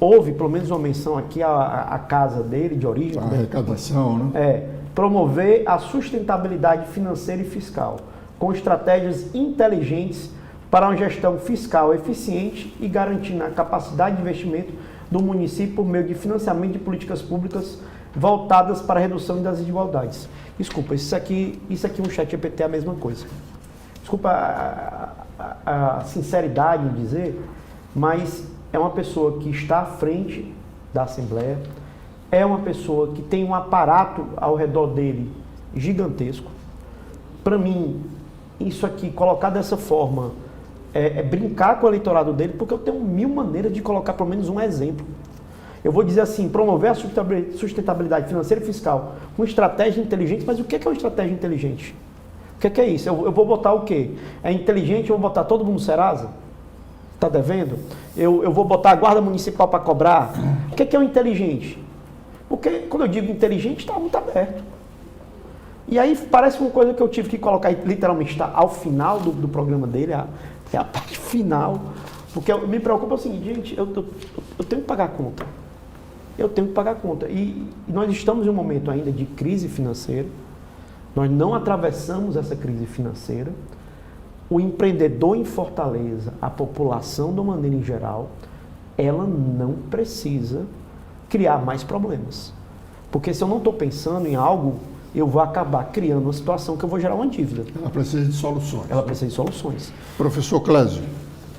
Houve pelo menos uma menção aqui à casa dele, de origem. A arrecadação, né? Promover a sustentabilidade financeira e fiscal, com estratégias inteligentes para uma gestão fiscal eficiente e garantindo a capacidade de investimento do município por meio de financiamento de políticas públicas voltadas para a redução das desigualdades. Desculpa, isso aqui no ChatGPT é a mesma coisa. Desculpa a sinceridade em dizer, mas é uma pessoa que está à frente da Assembleia, é uma pessoa que tem um aparato ao redor dele gigantesco. Para mim, isso aqui, colocar dessa forma, é brincar com o eleitorado dele, porque eu tenho 1000 maneiras de colocar pelo menos um exemplo. Eu vou dizer assim, promover a sustentabilidade financeira e fiscal com estratégia inteligente, mas o que é uma estratégia inteligente? O que é isso? Eu vou botar o quê? É inteligente, eu vou botar todo mundo no Serasa? Está devendo? Eu vou botar a guarda municipal para cobrar? O que é o inteligente? Porque quando eu digo inteligente, está muito aberto. E aí parece uma coisa que eu tive que colocar, literalmente está ao final do programa dele, é a parte final, porque me preocupa o seguinte, gente, eu tenho que pagar a conta. Eu tenho que pagar a conta. E nós estamos em um momento ainda de crise financeira, nós não atravessamos essa crise financeira. O empreendedor em Fortaleza, a população de uma maneira em geral, ela não precisa criar mais problemas. Porque se eu não estou pensando em algo, eu vou acabar criando uma situação que eu vou gerar uma dívida. Ela precisa de soluções. Ela precisa de soluções. Professor Clésio.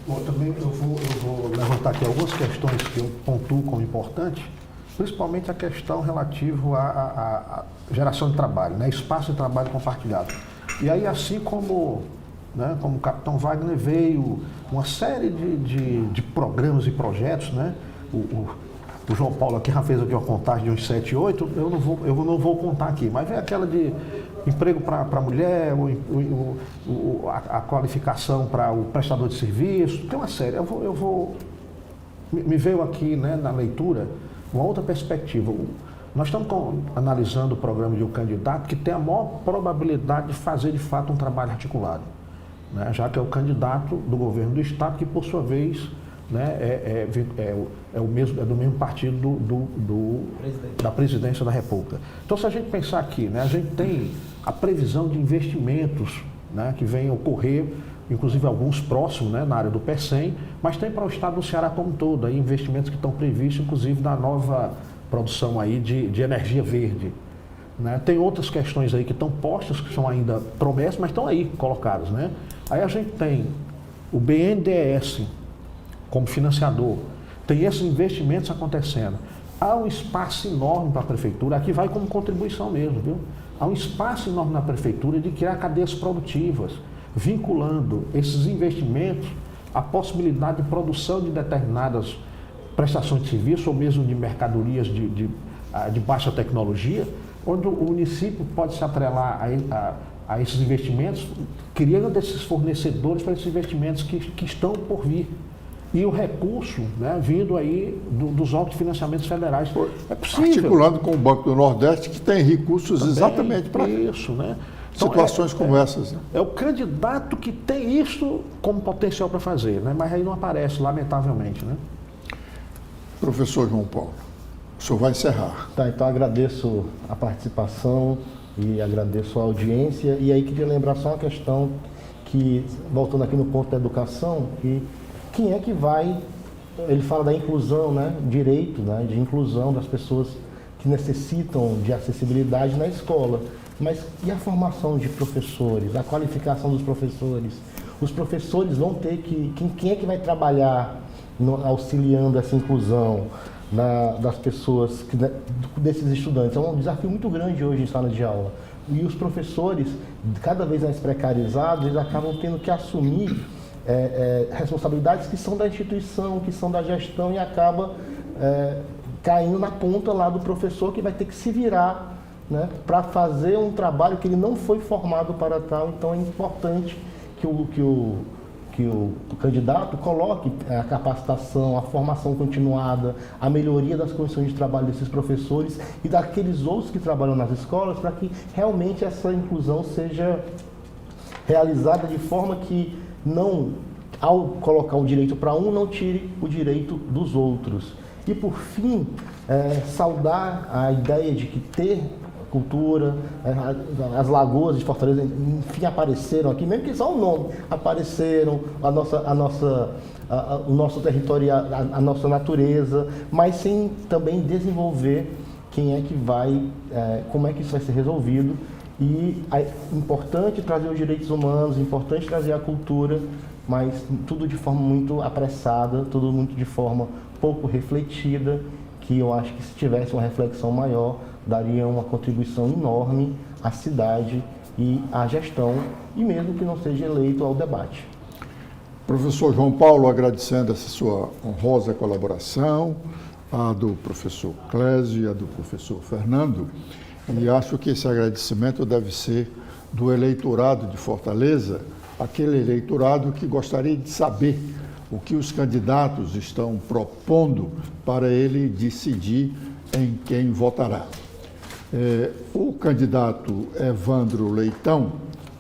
Bom, também eu vou levantar aqui algumas questões que eu pontuo como importantes, principalmente a questão relativa à geração de trabalho, né? Espaço de trabalho compartilhado. E aí, assim como, né, como o capitão Wagner veio uma série de programas e projetos, né? O João Paulo aqui já fez aqui uma contagem de uns 7, 8, eu não vou contar aqui, mas vem aquela de emprego para a mulher, a qualificação para o prestador de serviço, tem uma série. Me veio aqui, né, na leitura uma outra perspectiva. Nós estamos analisando o programa de um candidato que tem a maior probabilidade de fazer de fato um trabalho articulado, né, já que é o candidato do governo do estado que, por sua vez, né, é do mesmo partido da presidência da República. Então, se a gente pensar aqui, né, a gente tem a previsão de investimentos, né, que vêm a ocorrer, inclusive alguns próximos, né, na área do PECEM, mas tem para o estado do Ceará como um todo, aí, investimentos que estão previstos, inclusive na nova produção aí de energia verde. Né? Tem outras questões aí que estão postas, que são ainda promessas, mas estão aí colocadas. Né? Aí a gente tem o BNDES como financiador, tem esses investimentos acontecendo. Há um espaço enorme para a prefeitura, aqui vai como contribuição mesmo, viu? Há um espaço enorme na prefeitura de criar cadeias produtivas, vinculando esses investimentos à possibilidade de produção de determinadas prestações de serviço ou mesmo de mercadorias de baixa tecnologia, onde o município pode se atrelar a esses investimentos, criando esses fornecedores para esses investimentos que estão por vir. E o recurso, né, vindo aí dos autofinanciamentos federais. É possível. Articulando com o Banco do Nordeste, que tem recursos também, exatamente para isso, né? Então, situações como essas. Né? É o candidato que tem isso como potencial para fazer, né? Mas aí não aparece, lamentavelmente. Né? Professor João Paulo, o senhor vai encerrar. Tá, então agradeço a participação e agradeço a audiência. E aí queria lembrar só uma questão que, voltando aqui no ponto da educação, que quem é que vai, ele fala da inclusão, né, direito, né, de inclusão das pessoas que necessitam de acessibilidade na escola. Mas e a formação de professores, a qualificação dos professores? Os professores vão ter que, quem é que vai trabalhar auxiliando essa inclusão das pessoas, desses estudantes? É um desafio muito grande hoje em sala de aula. E os professores, cada vez mais precarizados, eles acabam tendo que assumir responsabilidades que são da instituição, que são da gestão, e acaba caindo na ponta lá do professor, que vai ter que se virar, né, para fazer um trabalho que ele não foi formado para tal. Então é importante que o candidato coloque a capacitação, a formação continuada, a melhoria das condições de trabalho desses professores e daqueles outros que trabalham nas escolas, para que realmente essa inclusão seja realizada de forma que não, ao colocar o direito para um, não tire o direito dos outros. E por fim, saudar a ideia de que ter cultura, as lagoas de Fortaleza, enfim, apareceram aqui, mesmo que só o nome, apareceram, o nosso território, a nossa natureza, mas sem também desenvolver quem é que vai, como é que isso vai ser resolvido. E é importante trazer os direitos humanos, importante trazer a cultura, mas tudo de forma muito apressada, tudo muito de forma pouco refletida, que eu acho que se tivesse uma reflexão maior, daria uma contribuição enorme à cidade e à gestão, e mesmo que não seja eleito, ao debate. Professor João Paulo, agradecendo essa sua honrosa colaboração, a do professor Clésio e a do professor Fernando, e acho que esse agradecimento deve ser do eleitorado de Fortaleza, aquele eleitorado que gostaria de saber o que os candidatos estão propondo para ele decidir em quem votará. O candidato Evandro Leitão,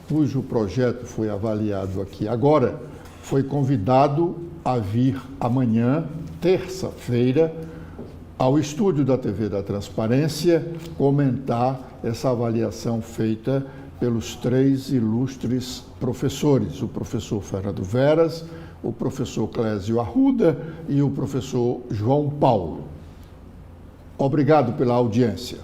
cujo projeto foi avaliado aqui agora, foi convidado a vir amanhã, terça-feira, ao estúdio da TV da Transparência, comentar essa avaliação feita pelos 3 ilustres professores, o professor Fernando Veras, o professor Clésio Arruda e o professor João Paulo. Obrigado pela audiência.